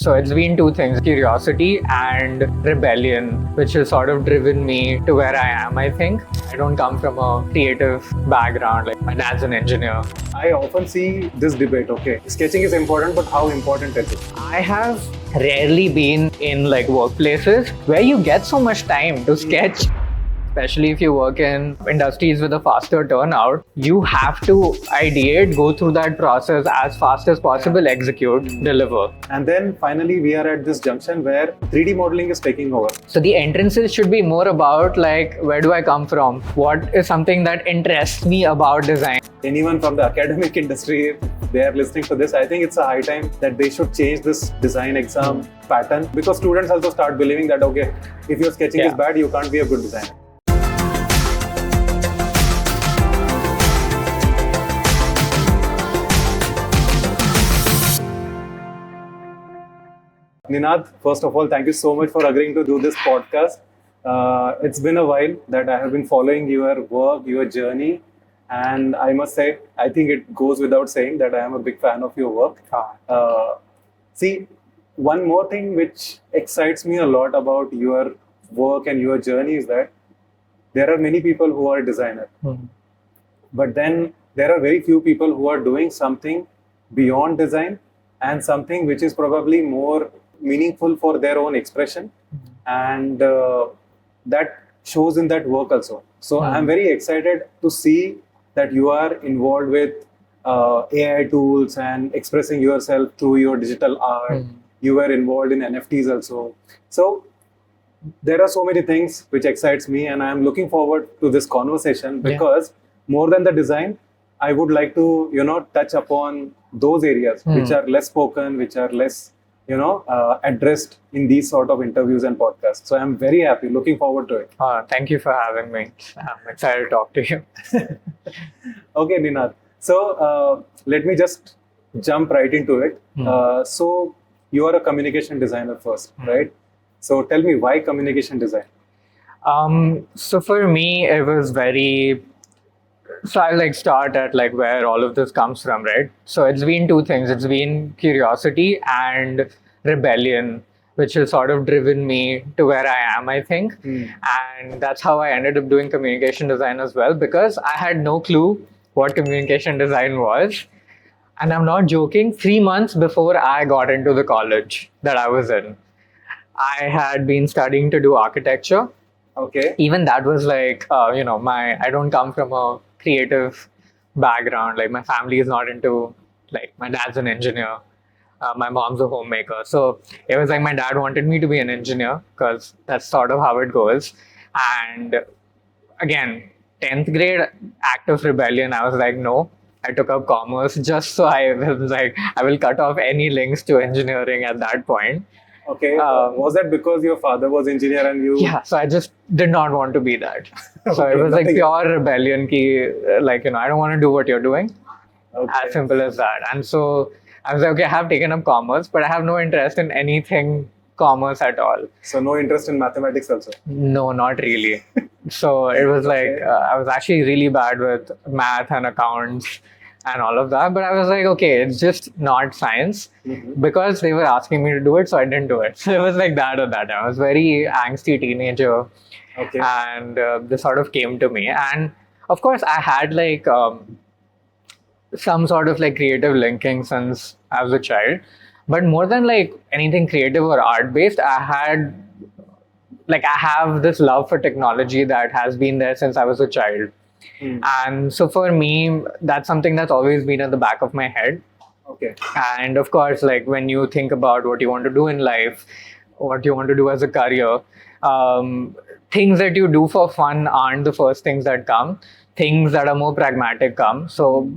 So it's been two things, curiosity and rebellion, which has sort of driven me to where I am, I think. I don't come from a creative background, like my dad's an engineer. I often see this debate, okay, sketching is important, but how important is it? I have rarely been in like workplaces where you get so much time to sketch. Especially if you work in industries with a faster turnout, you have to ideate, go through that process as fast as possible, execute, deliver. And then finally, we are at this junction where 3D modeling is taking over. So the entrances should be more about like, where do I come from? What is something that interests me about design? Anyone from the academic industry, they are listening to this, I think it's a high time that they should change this design exam pattern, because students also start believing that, okay, if your sketching is bad, you can't be a good designer. Ninaad, first of all, thank you so much for agreeing to do this podcast. It's been a while that I have been following your work, your journey, and I must say, I think it goes without saying that I am a big fan of your work. See, one more thing which excites me a lot about your work and your journey is that there are many people who are designers, but then there are very few people who are doing something beyond design and something which is probably more meaningful for their own expression, and that shows in that work also. So I'm very excited to see that you are involved with AI tools and expressing yourself through your digital art. You were involved in NFTs also. So there are so many things which excites me, and I'm looking forward to this conversation because more than the design, I would like to, touch upon those areas which are less spoken, which are less, addressed in these sort of interviews and podcasts. So I'm very happy, looking forward to it. Thank you for having me. I'm excited to talk to you. Okay, Ninaad. So let me just jump right into it. So you are a communication designer first, right? So tell me, why communication design? So for me, it was very... So I'll start at where all of this comes from, right? So it's been two things. It's been curiosity and rebellion, which has sort of driven me to where I am, I think. And that's how I ended up doing communication design as well, because I had no clue what communication design was. And I'm not joking, 3 months before I got into the college that I was in, I had been studying to do architecture. Okay. Even that was I don't come from a creative background. Like my family is not into, my dad's an engineer, my mom's a homemaker. So it was like my dad wanted me to be an engineer because that's sort of how it goes. And again, 10th grade act of rebellion, I was like, no. I took up commerce just so I was like, I will cut off any links to engineering at that point. Okay. Was that because your father was engineer and you... Yeah, so I just did not want to be that. So it was pure rebellion ki, I don't want to do what you're doing. As simple as that. And so I was like, okay, I have taken up commerce, but I have no interest in anything commerce at all. So no interest in mathematics also? No, not really. So it was I was actually really bad with math and accounts and all of that, but I was like, okay, it's just not science, because they were asking me to do it, so I didn't do it. So it was like that or that. I was very angsty teenager, and this sort of came to me. And of course, I had some sort of creative linking since I was a child, but more than anything creative or art based, I have this love for technology that has been there since I was a child. And so for me, that's something that's always been at the back of my head. Okay. And of course, when you think about what you want to do in life, what you want to do as a career, things that you do for fun aren't the first things that come. Things that are more pragmatic come. So,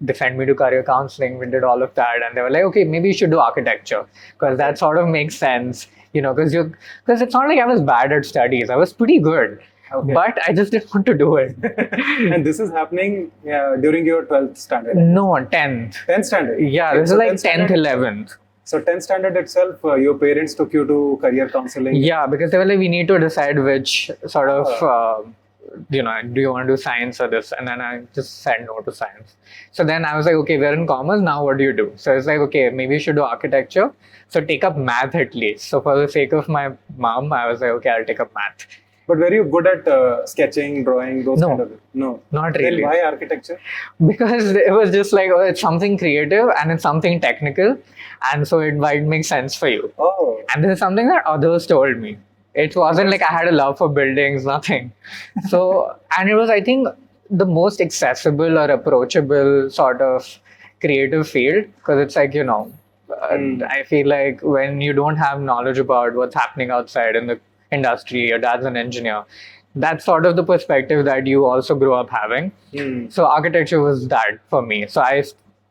they sent me to career counseling, we did all of that, and they were like, okay, maybe you should do architecture, because that sort of makes sense, because it's not like I was bad at studies, I was pretty good. But I just didn't want to do it. And this is happening during your 12th standard? No, 10th. 10th standard? Yeah, this is 10th, 11th. So 10th standard itself, your parents took you to career counseling? Yeah, because they were like, we need to decide which sort of do you want to do science or this? And then I just said no to science. So then I was like, okay, we're in commerce, now what do you do? So it's like, okay, maybe you should do architecture. So take up math at least. So for the sake of my mom, I was like, okay, I'll take up math. But were you good at sketching, drawing, those No. kind of? No. Not really. Then why architecture? Because it was just like, oh, it's something creative and it's something technical, and so it might make sense for you. Oh. And this is something that others told me. It wasn't like I had a love for buildings, nothing. So, and it was, I think, the most accessible or approachable sort of creative field, because it's like, I feel like when you don't have knowledge about what's happening outside in the industry, your dad's an engineer, that's sort of the perspective that you also grew up having. So architecture was that for me. So I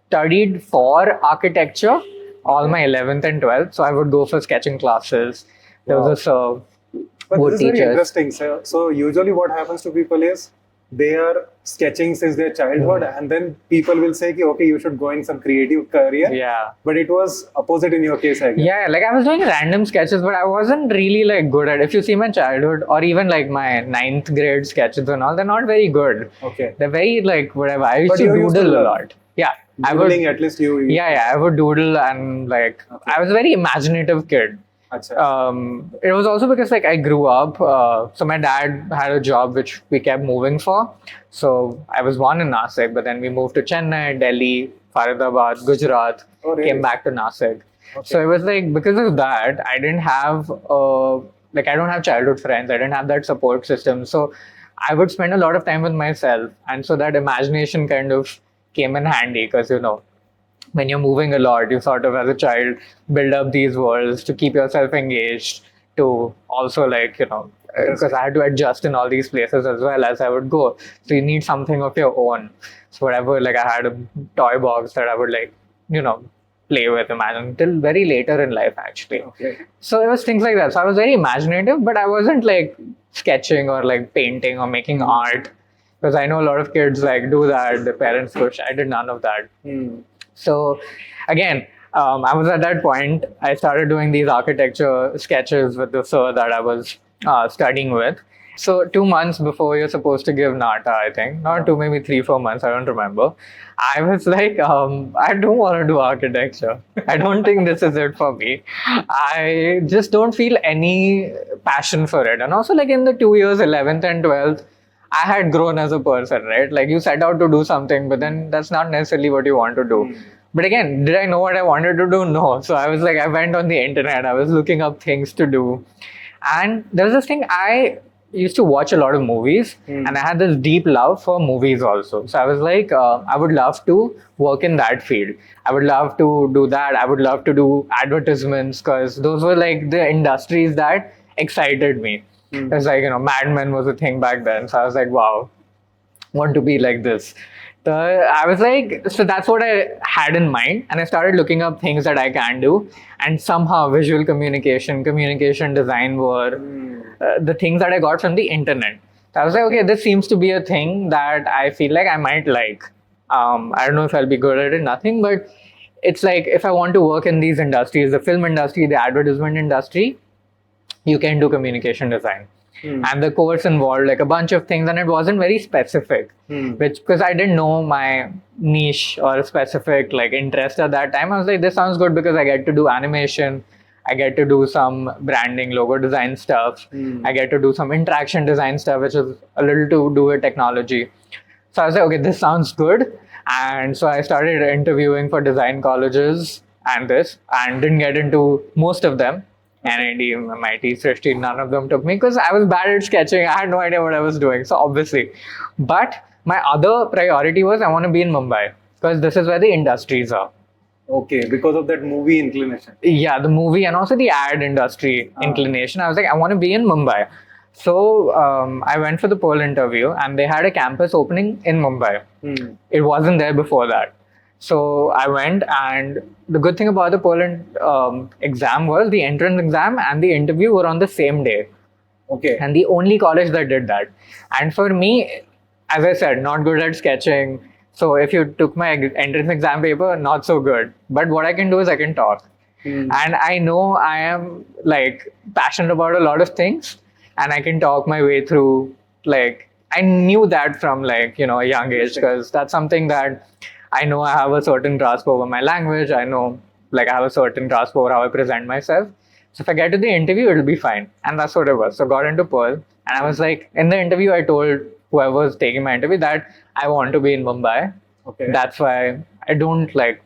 studied for architecture all my 11th and 12th. So I would go for sketching classes. There was this But would this is very teachers. interesting. So usually what happens to people is they are sketching since their childhood, and then people will say, okay, you should go in some creative career. Yeah. But it was opposite in your case, I guess. Yeah, like I was doing random sketches, but I wasn't really like good at. If you see my childhood or even like my 9th grade sketches and all, they're not very good. Okay. They're very like whatever. I used But to you used to doodle a learn. lot. Yeah, I would. Doodling, at least you. Yeah, I would doodle and like I was a very imaginative kid. Acha. It was also because like I grew up. So my dad had a job which we kept moving for. So I was born in Nasik, but then we moved to Chennai, Delhi, Faridabad, Gujarat. Oh, really? Came back to Nasik. Okay. So it was like because of that, I didn't have I don't have childhood friends. I didn't have that support system. So I would spend a lot of time with myself, and so that imagination kind of came in handy because when you're moving a lot, you sort of as a child build up these worlds to keep yourself engaged. To also because I had to adjust in all these places as well as I would go. So you need something of your own. So whatever, like I had a toy box that I would play with, imagine till very later in life actually. Okay. So it was things like that. So I was very imaginative, but I wasn't like sketching or like painting or making art because I know a lot of kids like do that. Their parents push. I did none of that. So again, I was at that point. I started doing these architecture sketches with the sir that I was studying with. So 2 months before you're supposed to give NATA, I think, not 2, maybe 3, 4 months, I don't remember. I was like, I don't want to do architecture. I don't think this is it for me. I just don't feel any passion for it. And also like in the 2 years, 11th and 12th, I had grown as a person, right? Like you set out to do something, but then that's not necessarily what you want to do. But again, did I know what I wanted to do? No. So I was like, I went on the internet, I was looking up things to do. And there was this thing, I used to watch a lot of movies and I had this deep love for movies also. So I was like, I would love to work in that field. I would love to do that. I would love to do advertisements because those were like the industries that excited me. It was like, Mad Men was a thing back then. So I was like, wow, want to be like this. So I was like, so that's what I had in mind. And I started looking up things that I can do. And somehow visual communication design were the things that I got from the internet. So I was like, okay, this seems to be a thing that I feel like I might like. I don't know if I'll be good at it, nothing, but it's like if I want to work in these industries, the film industry, the advertisement industry, you can do communication design. And the course involved like a bunch of things and it wasn't very specific, which because I didn't know my niche or specific like interest at that time. I was like, this sounds good because I get to do animation, I get to do some branding, logo design stuff, I get to do some interaction design stuff, which is a little to do with technology. So I was like, okay, this sounds good. And so I started interviewing for design colleges and didn't get into most of them. NID, MIT, Srishti, none of them took me because I was bad at sketching. I had no idea what I was doing. So obviously, but my other priority was I want to be in Mumbai because this is where the industries are. Okay, because of that movie inclination. Yeah, the movie and also the ad industry inclination. I was like, I want to be in Mumbai. So I went for the poll interview and they had a campus opening in Mumbai. It wasn't there before that. So I went, and the good thing about the Poland exam was the entrance exam and the interview were on the same day. Okay. And the only college that did that. And for me, as I said, not good at sketching. So if you took my entrance exam paper, not so good. But what I can do is I can talk. And I know I am like passionate about a lot of things and I can talk my way through, like, I knew that from like, a young age, because that's something that I know I have a certain grasp over my language. I know like I have a certain grasp over how I present myself. So if I get to the interview, it'll be fine. And that's what it was. So got into Pearl, and I was like, in the interview, I told whoever was taking my interview that I want to be in Mumbai. Okay. That's why I don't like,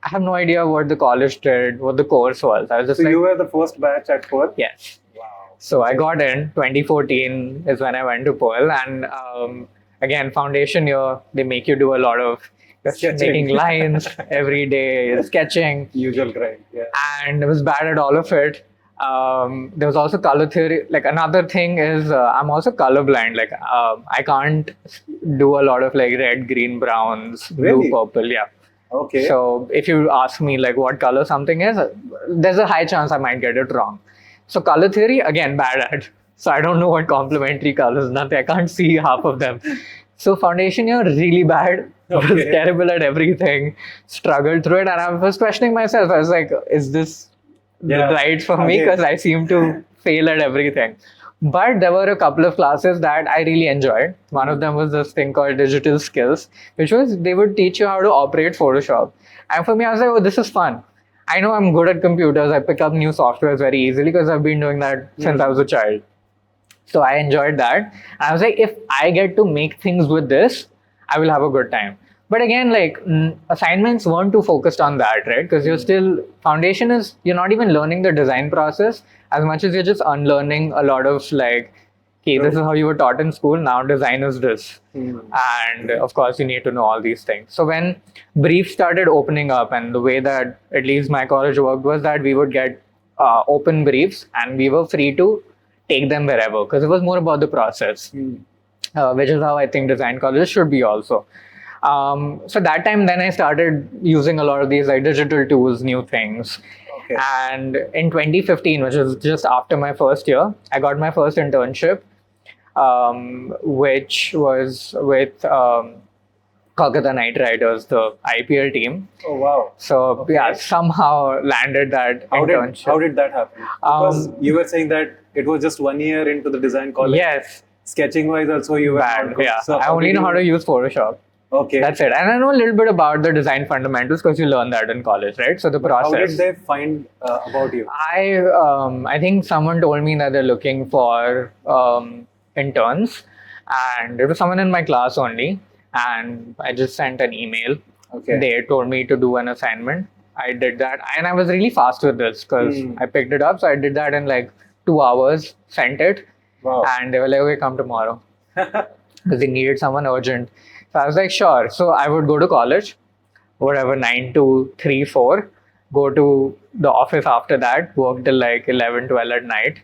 I have no idea what the college did, what the course was. I was just So like, you were the first batch at Pearl? yes. Wow. So I got in 2014 is when I went to Pearl, and again, foundation year, they make you do a lot of Sketching. making lines every day, sketching, Usual grind. Yeah. and I was bad at all of it. There was also color theory. Like another thing is I'm also colorblind. Like I can't do a lot of like red, green, browns, Really? blue, purple. Yeah. Okay. So if you ask me like what color something is, there's a high chance I might get it wrong. So color theory, again, bad at. So I don't know what complementary colors, nothing. I can't see half of them. So foundation year, really bad. I was Okay. terrible at everything. Struggled through it, and I was questioning myself. I was like, is this Yeah. right for me? Again. Because I seem to fail at everything. But there were a couple of classes that I really enjoyed. One of them was this thing called digital skills, which was they would teach you how to operate Photoshop. And for me, I was like, oh, this is fun. I know I'm good at computers. I pick up new softwares very easily because I've been doing that since I was a child. So I enjoyed that. I was like, if I get to make things with this, I will have a good time. But again, like assignments weren't too focused on that, right? Because you're still, foundation is, you're not even learning the design process as much as you're just unlearning a lot of like, okay, this is how you were taught in school, now design is this. And of course, you need to know all these things. So when briefs started opening up, and the way that at least my college worked was that we would get open briefs and we were free to take them wherever, because it was more about the process, which is how I think design colleges should be also. So that time, then I started using a lot of these like digital tools, new things. Okay. And in 2015, which was just after my first year, I got my first internship, which was with Kolkata Knight Riders, the IPL team. Oh wow. So yeah, somehow landed that internship. How did that happen? Because you were saying that it was just 1 year into the design college. Yes, Sketching wise, also you were bad. not good. Yeah, So I only know how to use Photoshop. Okay. That's it. And I know a little bit about the design fundamentals because you learn that in college, right? So the How did process. they find about you? I think someone told me that they're looking for interns, and it was someone in my class only. And I just sent an email. Okay. They told me to do an assignment. I did that, and I was really fast with this because I picked it up. So I did that in like 2 hours, sent it, Wow. and they were like, "Okay, come tomorrow," because they needed someone urgent. So I was like, "Sure." So I would go to college, whatever, 9 to 3, 4, go to the office after that, work till like 11, 12 at night,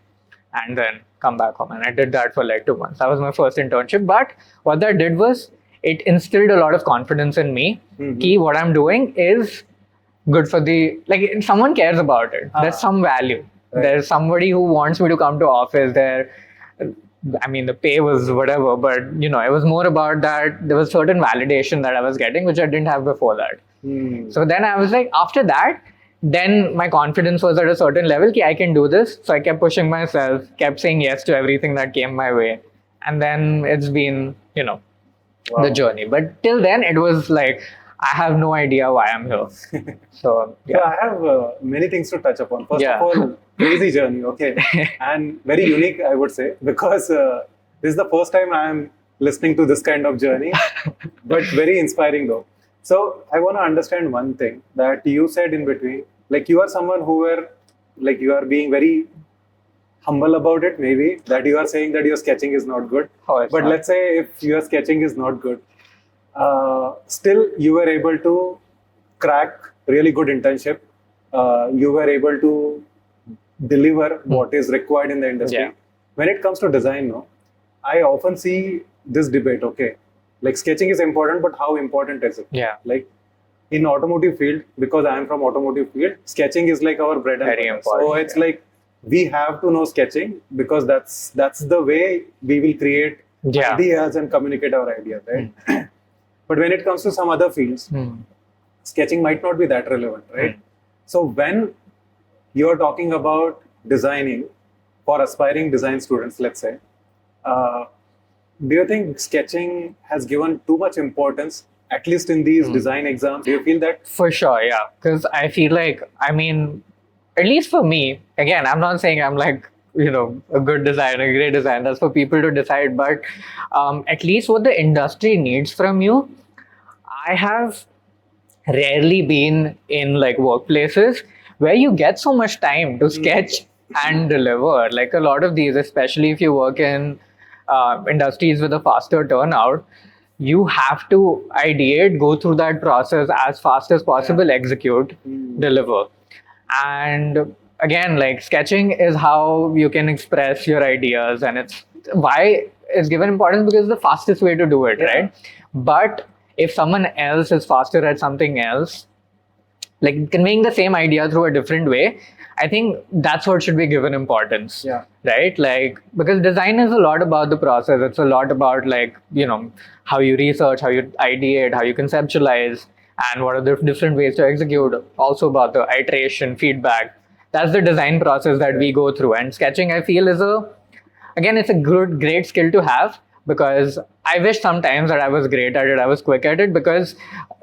and then come back home. And I did that for like 2 months. That was my first internship. But what that did was it instilled a lot of confidence in me. Ki what I'm doing is good for the, like someone cares about it. There's some value. Right. There's somebody who wants me to come to office there. I mean, the pay was whatever, but it was more about that there was certain validation that I was getting, which I didn't have before that. So then I was like, after that, then my confidence was at a certain level, ki I can do this. So I kept pushing myself, kept saying yes to everything that came my way. And then it's been, the journey. But till then, it was like, I have no idea why I'm here. So, yeah. So I have many things to touch upon. First Yeah. of all, crazy journey, okay, and very unique, I would say, because this is the first time I am listening to this kind of journey, but very inspiring though. So I want to understand one thing that you said in between, like you are someone who were, like you are being very humble about it, maybe that you are saying that your sketching is not good. Oh, it's But not. let's say if your sketching is not good, still you were able to crack really good internship. You were able to deliver what is required in the industry. Yeah. When it comes to design, no, I often see this debate. Okay, like sketching is important, but how important is it? Yeah. Like in automotive field, because I am from automotive field, sketching is like our bread and Very butter. important, So it's like we have to know sketching because that's the way we will create Yeah. ideas and communicate our ideas, right? But when it comes to some other fields, sketching might not be that relevant, right? So when you're talking about designing for aspiring design students, let's say, do you think sketching has given too much importance, at least in these design exams? Do you feel that? For sure, yeah. Because I feel like, I mean, at least for me, again, I'm not saying I'm like, a good designer, a great designer. That's for people to decide. But at least what the industry needs from you, I have rarely been in like workplaces where you get so much time to sketch and deliver. Like a lot of these, especially if you work in industries with a faster turnout, you have to ideate, go through that process as fast as possible, execute, deliver. And again, like sketching is how you can express your ideas, and it's why it's given importance because it's the fastest way to do it, right? But if someone else is faster at something else, like conveying the same idea through a different way, I think that's what should be given importance. Yeah. Right? Like, because design is a lot about the process. It's a lot about like, how you research, how you ideate, how you conceptualize, and what are the different ways to execute. Also about the iteration, feedback. That's the design process that we go through. And sketching, I feel, again, it's a great skill to have, because I wish sometimes that I was great at it, I was quick at it, because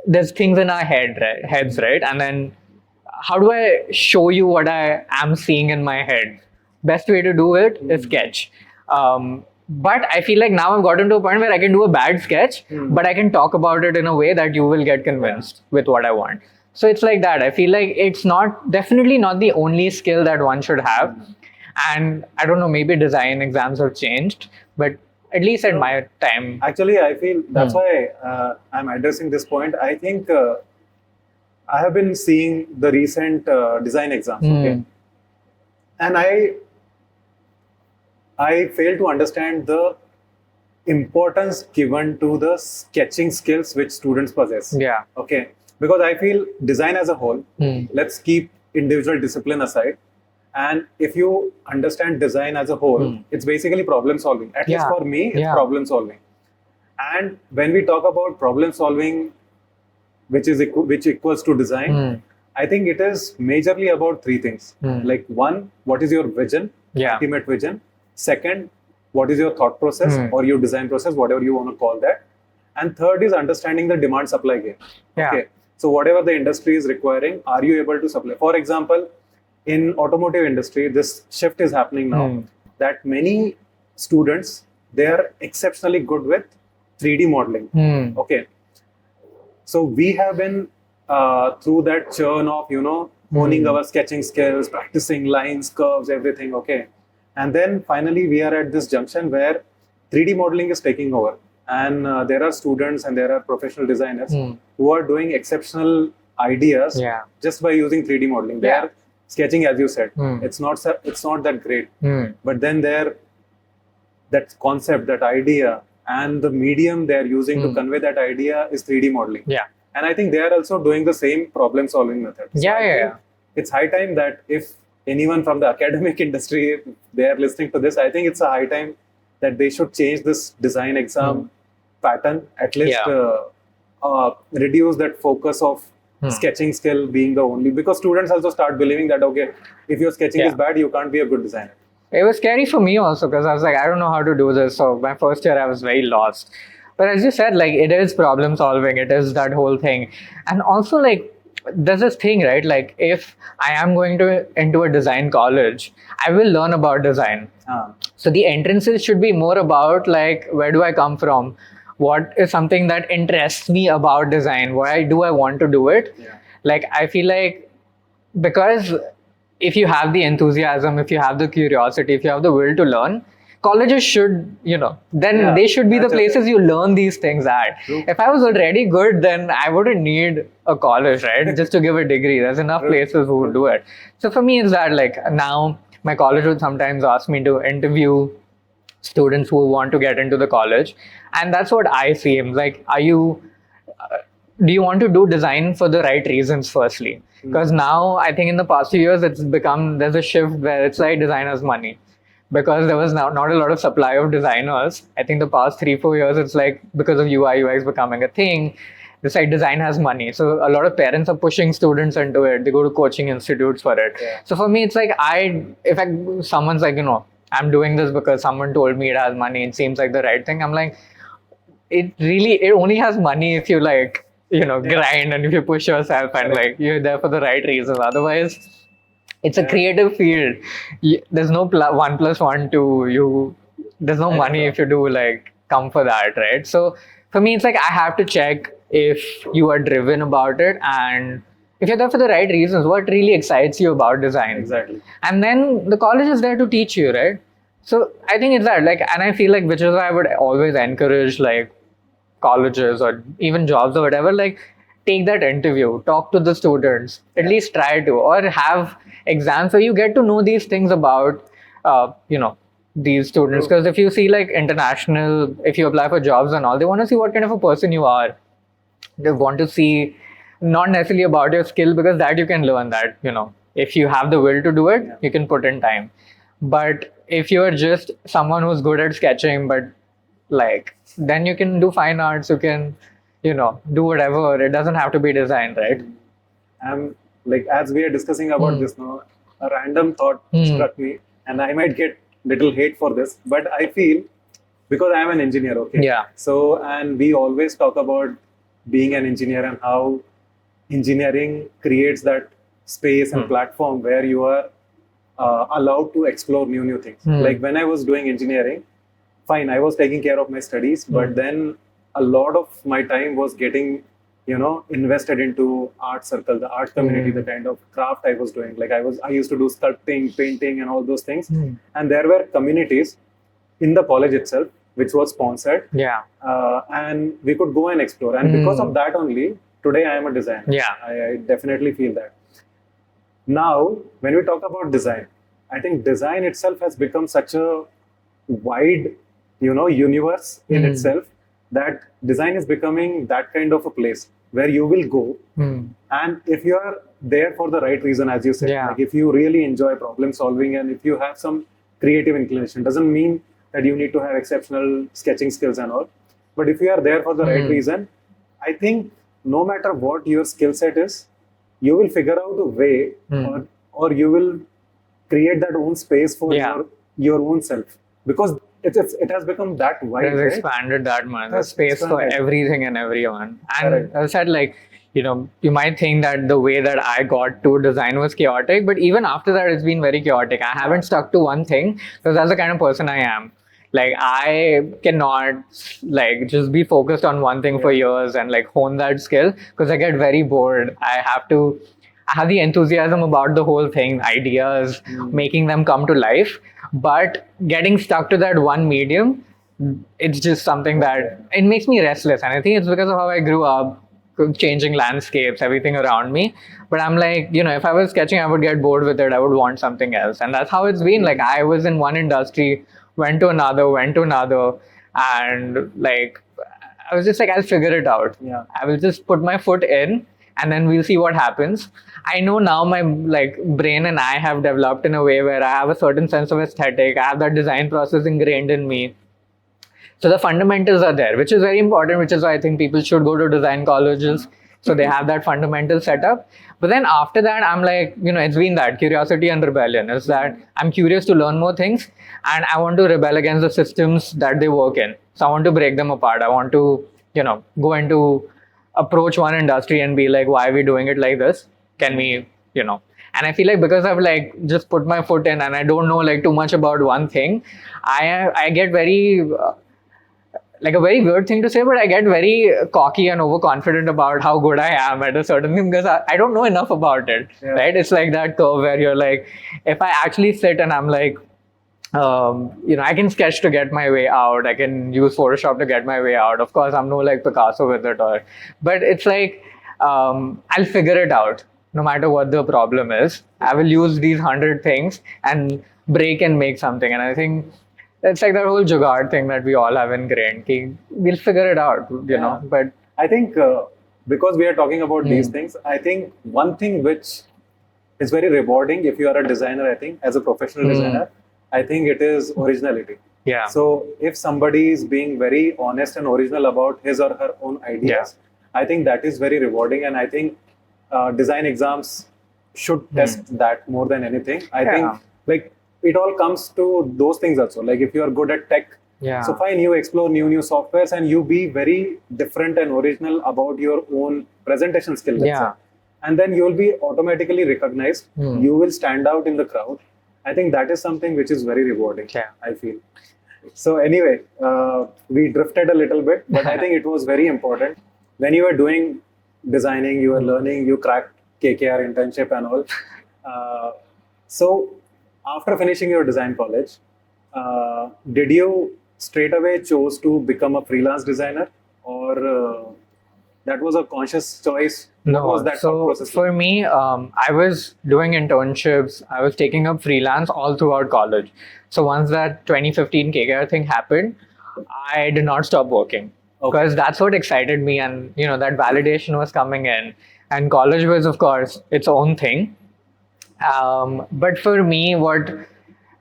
there's things in our heads, right? And then how do I show you what I am seeing in my head? Best way to do it is sketch. But I feel like now I've gotten to a point where I can do a bad sketch, but I can talk about it in a way that you will get convinced with what I want. So it's like that. I feel like it's definitely not the only skill that one should have. And I don't know, maybe design exams have changed, but at least at my time. Actually, I feel that's why I'm addressing this point. I think I have been seeing the recent design exams, okay? And I fail to understand the importance given to the sketching skills which students possess. Yeah. Okay. Because I feel design as a whole, let's keep individual discipline aside. And if you understand design as a whole, it's basically problem solving. At least for me, it's problem solving. And when we talk about problem solving, which equals to design, I think it is majorly about three things. Like one, what is your vision, ultimate vision? Second, what is your thought process or your design process, whatever you want to call that? And third is understanding the demand supply game. Okay. So whatever the industry is requiring, are you able to supply? For example, in automotive industry, this shift is happening now that many students, they are exceptionally good with 3D modeling. Okay. So we have been through that churn of, honing our sketching skills, practicing lines, curves, everything. Okay. And then finally, we are at this junction where 3D modeling is taking over. And there are students and there are professional designers who are doing exceptional ideas just by using 3D modeling. They are sketching, as you said. It's not that great. But then that concept, that idea, and the medium they're using to convey that idea is 3D modeling. Yeah. And I think they are also doing the same problem solving method. So it's high time that if anyone from the academic industry, they are listening to this, I think it's a high time that they should change this design exam pattern, at least reduce that focus of sketching skill being the only, because students also start believing that, okay, if your sketching is bad, you can't be a good designer. It was scary for me also, because I was like, I don't know how to do this. So my first year, I was very lost. But as you said, like, it is problem solving. It is that whole thing. And also, like, there's this thing, right? Like, if I am going into a design college, I will learn about design. So the entrances should be more about, like, where do I come from? What is something that interests me about design? Why do I want to do it? Like, I feel like, because if you have the enthusiasm, if you have the curiosity, if you have the will to learn, colleges should, then they should be the places you learn these things at. If I was already good, then I wouldn't need a college, right? Just to give a degree. There's enough places who would do it. So for me, it's that, like, now my college would sometimes ask me to interview students who want to get into the college. And that's what I see. Like, do you want to do design for the right reasons, firstly? Because now, I think in the past few years, there's a shift where it's like designers' money. Because there was now not a lot of supply of designers. I think the past 3-4 years, it's like, because of UI, UX becoming a thing, it's like design has money. So a lot of parents are pushing students into it. They go to coaching institutes for it. So for me, it's like, someone's like, I'm doing this because someone told me it has money. It seems like the right thing. I'm like, it only has money if you like, grind and if you push yourself and like you're there for the right reasons. Otherwise, it's a creative field. There's no 1 + 1 2. There's no money if you do like come for that, right? So for me, it's like I have to check if you are driven about it and if you're there for the right reasons. What really excites you about design? Exactly. And then the college is there to teach you, right? So I think it's that, like, and I feel like, which is why I would always encourage like colleges or even jobs or whatever, like take that interview, talk to the students, at least try to, or have exams where you get to know these things about, these students. Because if you see like international, if you apply for jobs and all, they want to see what kind of a person you are. They want to see not necessarily about your skill, because that you can learn that, if you have the will to do it, you can put in time. But if you're just someone who's good at sketching, but like, then you can do fine arts, you can, do whatever. It doesn't have to be design, right? Like, as we are discussing about this now, a random thought struck me, and I might get little hate for this, but I feel, because I am an engineer, okay? Yeah. So, and we always talk about being an engineer and how engineering creates that space and platform where you are allowed to explore new things. Like when I was doing engineering, fine, I was taking care of my studies, but then a lot of my time was getting, invested into art circle, the art community, the kind of craft I was doing. Like I used to do sculpting, painting, and all those things. And there were communities in the college itself, which was sponsored. Yeah. And we could go and explore. And because of that only, today I am a designer. Yeah. I definitely feel that. Now, when we talk about design, I think design itself has become such a wide, universe in itself, that design is becoming that kind of a place where you will go. And if you are there for the right reason, as you said, like if you really enjoy problem solving and if you have some creative inclination, doesn't mean that you need to have exceptional sketching skills and all. But if you are there for the right reason, I think no matter what your skill set is, you will figure out a way, or you will create that own space for your own self, because it has become that wide. It has expanded that much. There's space for everything and everyone. And I said, like, you might think that the way that I got to design was chaotic, but even after that, it's been very chaotic. I haven't stuck to one thing because that's the kind of person I am. Like, I cannot like just be focused on one thing for years and like hone that skill, because I get very bored. I have the enthusiasm about the whole thing, ideas, making them come to life. But getting stuck to that one medium, it's just something that it makes me restless. And I think it's because of how I grew up, changing landscapes, everything around me. But I'm like, if I was sketching, I would get bored with it. I would want something else. And that's how it's been. Like, I was in one industry, went to another, and like, I was just like, I'll figure it out. I will just put my foot in, and then we'll see what happens. I know now my like brain and I have developed in a way where I have a certain sense of aesthetic. I have that design process ingrained in me. So the fundamentals are there, which is very important, which is why I think people should go to design colleges. So they have that fundamental setup. But then after that, I'm like, it's been that curiosity and rebellion. Is that I'm curious to learn more things, and I want to rebel against the systems that they work in. So I want to break them apart. I want to, go into approach one industry and be like, why are we doing it like this? Can we, and I feel like because I've like just put my foot in and I don't know like too much about one thing, I get very like a very weird thing to say, but I get very cocky and overconfident about how good I am at a certain thing, because I don't know enough about it, right? It's like that curve where you're like, if I actually sit and I'm like, I can sketch to get my way out. I can use Photoshop to get my way out. Of course, I'm no like Picasso with it, but it's like, I'll figure it out no matter what the problem is. I will use these 100 things and break and make something. And I think it's like that whole jugaad thing that we all have ingrained. We'll figure it out, know. But I think because we are talking about these things, I think one thing which is very rewarding if you are a designer, I think, as a professional designer, I think it is originality. Yeah. So if somebody is being very honest and original about his or her own ideas, I think that is very rewarding. And I think design exams should test that more than anything. I think like it all comes to those things also. Like if you are good at tech, Yeah. so fine, you explore new softwares and you be very different and original about your own presentation skill. Let's Yeah. say. And then you will be automatically recognized. You will stand out in the crowd. I think that is something which is very rewarding. Yeah. I feel. So anyway, we drifted a little bit, but I think it was very important. When you were doing designing, you were learning, you cracked KKR internship and all. So after finishing your design college, did you straight away chose to become a freelance designer, or that was a conscious choice? What No, was that thought so process for me, I was doing internships. I was taking up freelance all throughout college. So once that 2015 KKR thing happened, I did not stop working because that's what excited me, and that validation was coming in. And college was, of course, its own thing. But for me, what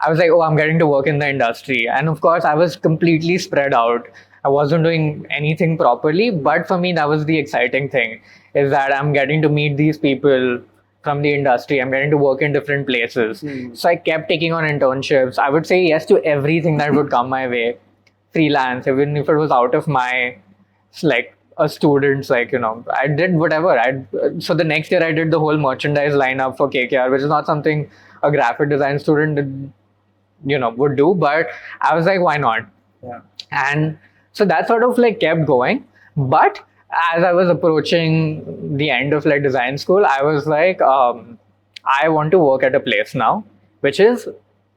I was like, oh, I'm getting to work in the industry. And of course, I was completely spread out. I wasn't doing anything properly. But for me, that was the exciting thing, is that I'm getting to meet these people from the industry. I'm getting to work in different places. So I kept taking on internships. I would say yes to everything that would come my way. Freelance, even if it was out of my, like, a student's, like, I did whatever. So the next year I did the whole merchandise lineup for KKR, which is not something a graphic design student would do, but I was like, why not? Yeah. And so that sort of like kept going. But as I was approaching the end of like design school, I was like, I want to work at a place now, which is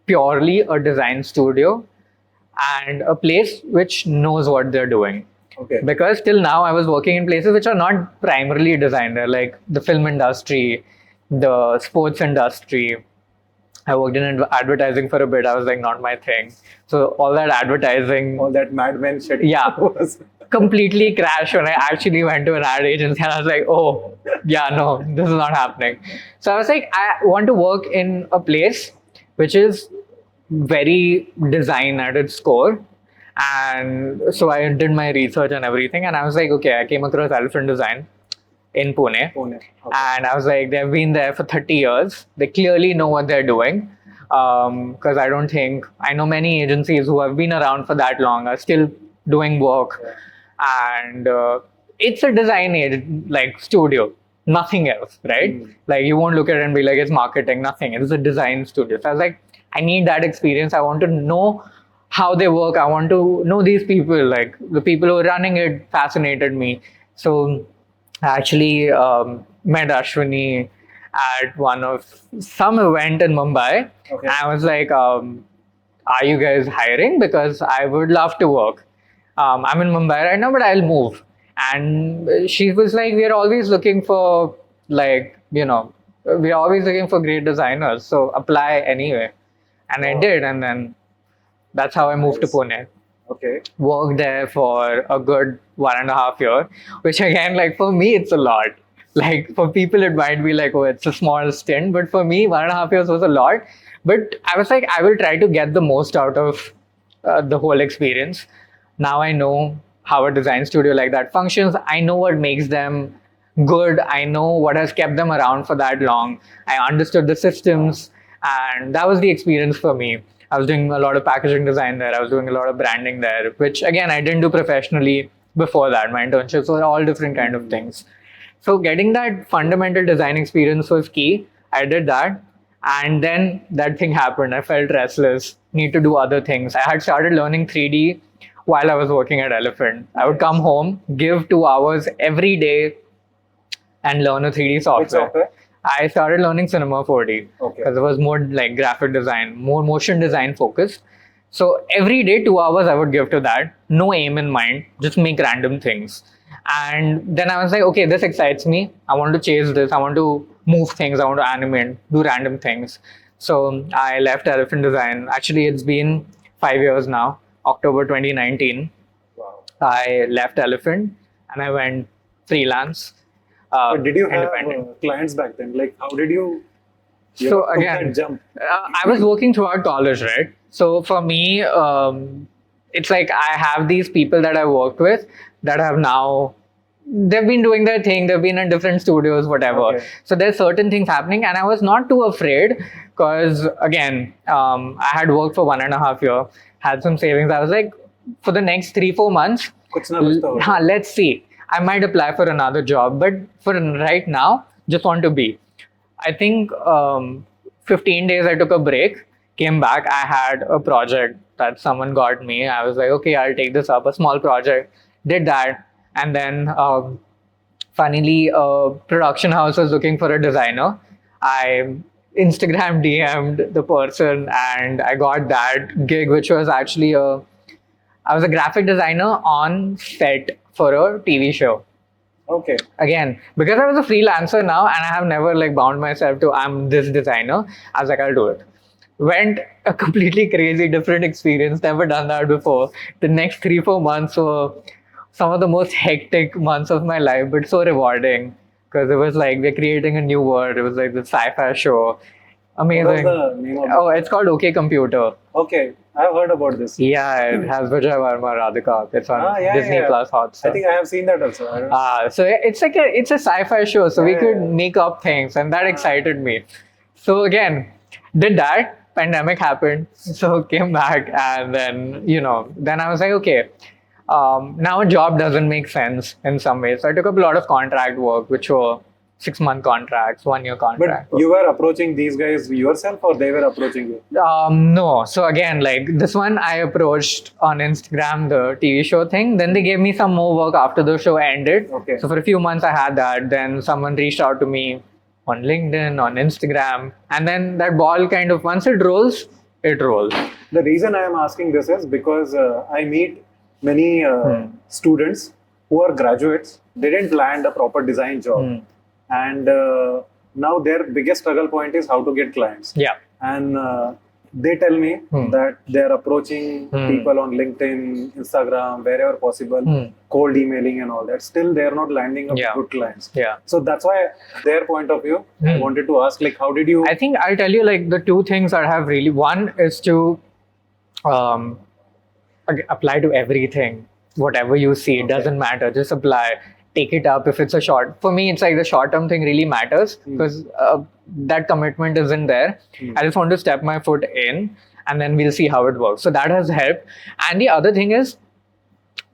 purely a design studio and a place which knows what they're doing. Okay. Because till now I was working in places which are not primarily designer, like the film industry, the sports industry. I worked in advertising for a bit. I was like, not my thing. So all that advertising, All that Mad Men shit. Yeah. was completely crashed when I actually went to an ad agency, and I was like, oh, yeah, no, this is not happening. So I was like, I want to work in a place which is very design at its core. And so I did my research and everything, and I was like, okay, I came across Elephant Design in Pune. Pune. Okay. And I was like, they've been there for 30 years. They clearly know what they're doing. Because I know many agencies who have been around for that long are still doing work. And it's a design like studio, nothing else, right? Like you won't look at it and be like, it's marketing, nothing. It's a design studio. So I was like, I need that experience. I want to know how they work. I want to know these people, like the people who are running it fascinated me. So I actually met Ashwini at some event in Mumbai. Okay. And I was like, are you guys hiring? Because I would love to work. I'm in Mumbai right now, but I'll move. And she was like, we're always looking for great designers. So apply anyway. And I did. And then that's how I moved to Pune. Okay. Worked there for a good 1.5 years, which again, like for me, it's a lot. Like for people, it might be like, oh, it's a small stint. But for me, 1.5 years was a lot. But I was like, I will try to get the most out of the whole experience. Now I know how a design studio like that functions. I know what makes them good. I know what has kept them around for that long. I understood the systems, and that was the experience for me. I was doing a lot of packaging design there. I was doing a lot of branding there, which again, I didn't do professionally before that. My internships were all different kind of things. So getting that fundamental design experience was key. I did that. And then that thing happened. I felt restless, need to do other things. I had started learning 3D while I was working at Elephant. I would come home, give 2 hours every day and learn a 3D software. Which software? I started learning Cinema 4D because it was more like graphic design, more motion design focused. So every day, 2 hours I would give to that. No aim in mind, just make random things. And then I was like, okay, this excites me. I want to chase this. I want to move things. I want to animate, do random things. So I left Elephant Design. Actually, it's been 5 years now, October 2019. Wow. I left Elephant and I went freelance. But did you have independent. clients back then? Like, how did you So took again, that jump? I was working throughout college, right? So for me, it's like I have these people that I worked with that have now, they've been doing their thing. They've been in different studios, whatever. Okay. So there's certain things happening, and I was not too afraid because again, I had worked for 1.5 years, had some savings. I was like, for the next 3-4 months, कुछ ना कुछ तो होगा. let's see. I might apply for another job, but for right now, just want to be. I think 15 days I took a break, came back. I had a project that someone got me. I was like, okay, I'll take this up, a small project. Did that. And then finally, a production house was looking for a designer. I Instagram DM'd the person and I got that gig, which was actually I was a graphic designer on set for a TV show. Okay. Again, because I was a freelancer now and I have never like bound myself to I'm this designer, I was like, I'll do it. Went a completely crazy different experience, never done that before. The next 3-4 months were some of the most hectic months of my life, but so rewarding because it was like we're creating a new world. It was like the sci-fi show. Amazing. What was the name of Oh, it's called OK Computer. Okay, I've heard about this. Yeah, it has Vijay Varma, Radhika. It's on Ah, yeah, Disney yeah. Plus Hotstar. I think I have seen that also. I don't know. So it's like it's a sci-fi show, so we Yeah, could yeah. make up things, and that excited me. So again, did that. Pandemic happened, so came back, and then then I was like, okay, now a job doesn't make sense in some ways. So I took up a lot of contract work, which were 6-month contracts, 1-year But contract. you were approaching these guys yourself, or they were approaching you? No. So again, like this one, I approached on Instagram, the TV show thing. Then they gave me some more work after the show ended. Okay. So for a few months, I had that. Then someone reached out to me on LinkedIn, on Instagram, and then that ball kind of once it rolls, it rolls. The reason I am asking this is because I meet many students who are graduates. They didn't land a proper design job, and now their biggest struggle point is how to get clients. Yeah. And they tell me that they're approaching people on LinkedIn, Instagram, wherever possible, cold emailing and all that. Still, they're not landing up Yeah. good clients. Yeah. So that's why their point of view, I wanted to ask, like, how did you? I think I'll tell you like the two things that have really one is to apply to everything, whatever you see, it doesn't matter, just apply, take it up. If it's a short, for me it's like the short term thing really matters because that commitment isn't there. I just want to step my foot in and then we'll see how it works. So that has helped. And the other thing is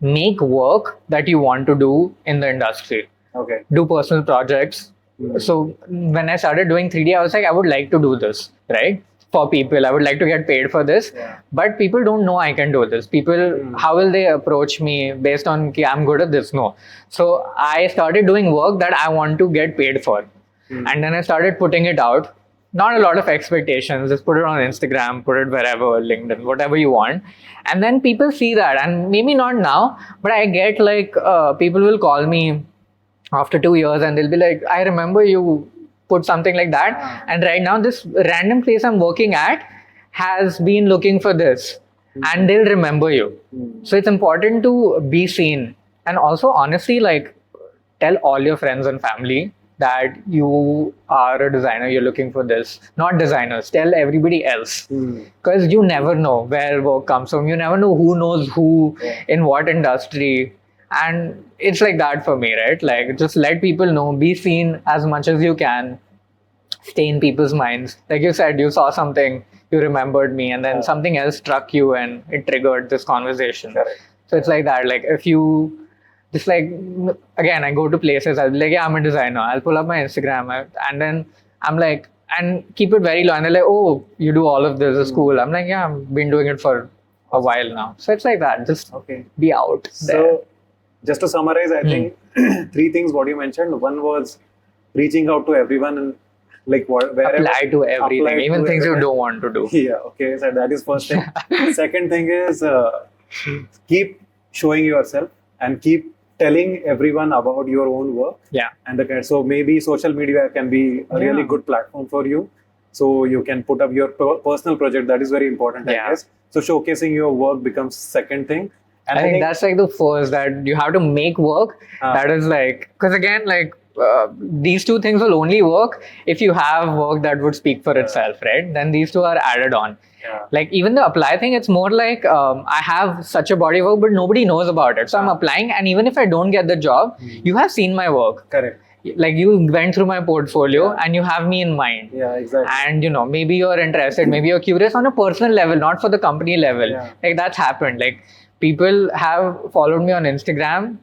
make work that you want to do in the industry. Okay. Do personal projects. So when I started doing 3D, I was like, I would like to do this, right? For people, I would like to get paid for this. Yeah. But people don't know I can do this. People, how will they approach me based on, okay, I'm good at this? No. So I started doing work that I want to get paid for. And then I started putting it out. Not a lot of expectations, just put it on Instagram, put it wherever, LinkedIn, whatever you want. And then people see that. And maybe not now, but I get like, people will call me after 2 years and they'll be like, I remember you put something like that. And right now this random place I'm working at has been looking for this and they'll remember you. So it's important to be seen. And also honestly, like tell all your friends and family that you are a designer, you're looking for this. Not designers, tell everybody else. Because you never know where work comes from. You never know who knows who in what industry. And it's like that for me, right? Like just let people know, be seen as much as you can, stay in people's minds. Like you said, you saw something, you remembered me, and then something else struck you and it triggered this conversation. Correct. So it's like that. Like if you just like, again, I go to places, I'll be like, yeah, I'm a designer. I'll pull up my Instagram and then I'm like, and keep it very low. And they're like, oh, you do all of this, it's cool. I'm like, yeah, I've been doing it for a while now. So it's like that. Just be out there. So just to summarize, I think 3 things what you mentioned. One was reaching out to everyone and like wherever. Apply to everything, apply even to things you everything. don't want to do. Yeah, okay. So that is first thing. Second thing is keep showing yourself and keep telling everyone about your own work. Yeah. And so maybe social media can be a really good platform for you. So you can put up your personal project. That is very important, I guess. So showcasing your work becomes second thing. And I think that's like the first, that you have to make work. That is like, because again, like these two things will only work if you have work that would speak for itself, right? Then these two are added on. Yeah. Like even the apply thing, it's more like I have such a body of work, but nobody knows about it. So I'm applying, and even if I don't get the job, you have seen my work. Correct. Like you went through my portfolio and you have me in mind. Yeah, exactly. And maybe you're interested, maybe you're curious on a personal level, not for the company level. Yeah. Like that's happened. Like people have followed me on Instagram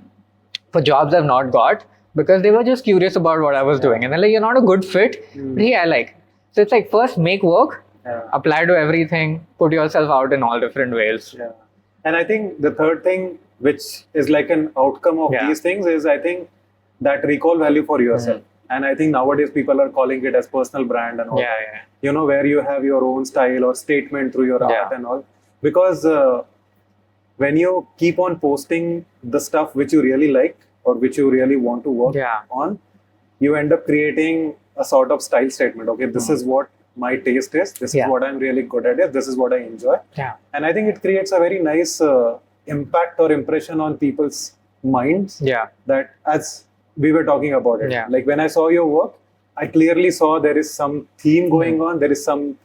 for jobs I've not got because they were just curious about what I was doing. And they're like, you're not a good fit, but hey, I like. So it's like first make work, apply to everything, put yourself out in all different ways. Yeah. And I think the third thing, which is like an outcome of these things, is I think that recall value for yourself. And I think nowadays people are calling it as personal brand and all. Yeah. Where you have your own style or statement through your art and all. Because when you keep on posting the stuff which you really like or which you really want to work on, you end up creating a sort of style statement. Okay, this is what my taste is. This is what I'm really good at it. This is what I enjoy. Yeah. And I think it creates a very nice impact or impression on people's minds. Yeah. That as we were talking about it. Yeah. Like when I saw your work, I clearly saw there is some theme going on. There is some,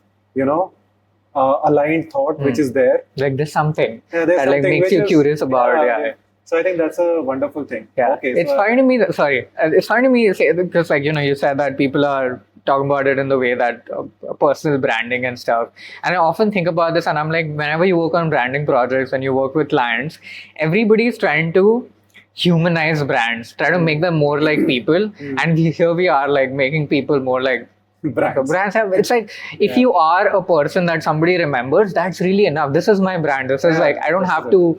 aligned thought which is there. Like there's something that like makes you curious about. So I think that's a wonderful thing. Yeah. Okay. It's funny to me. It's funny to me to say because you said that people are talking about it in the way that personal branding and stuff. And I often think about this, and I'm like, whenever you work on branding projects and you work with clients, everybody's trying to humanize brands, try to make them more like people, and here we are like making people more like brands. It's like if you are a person that somebody remembers, that's really enough. This is my brand. This is like I don't have to,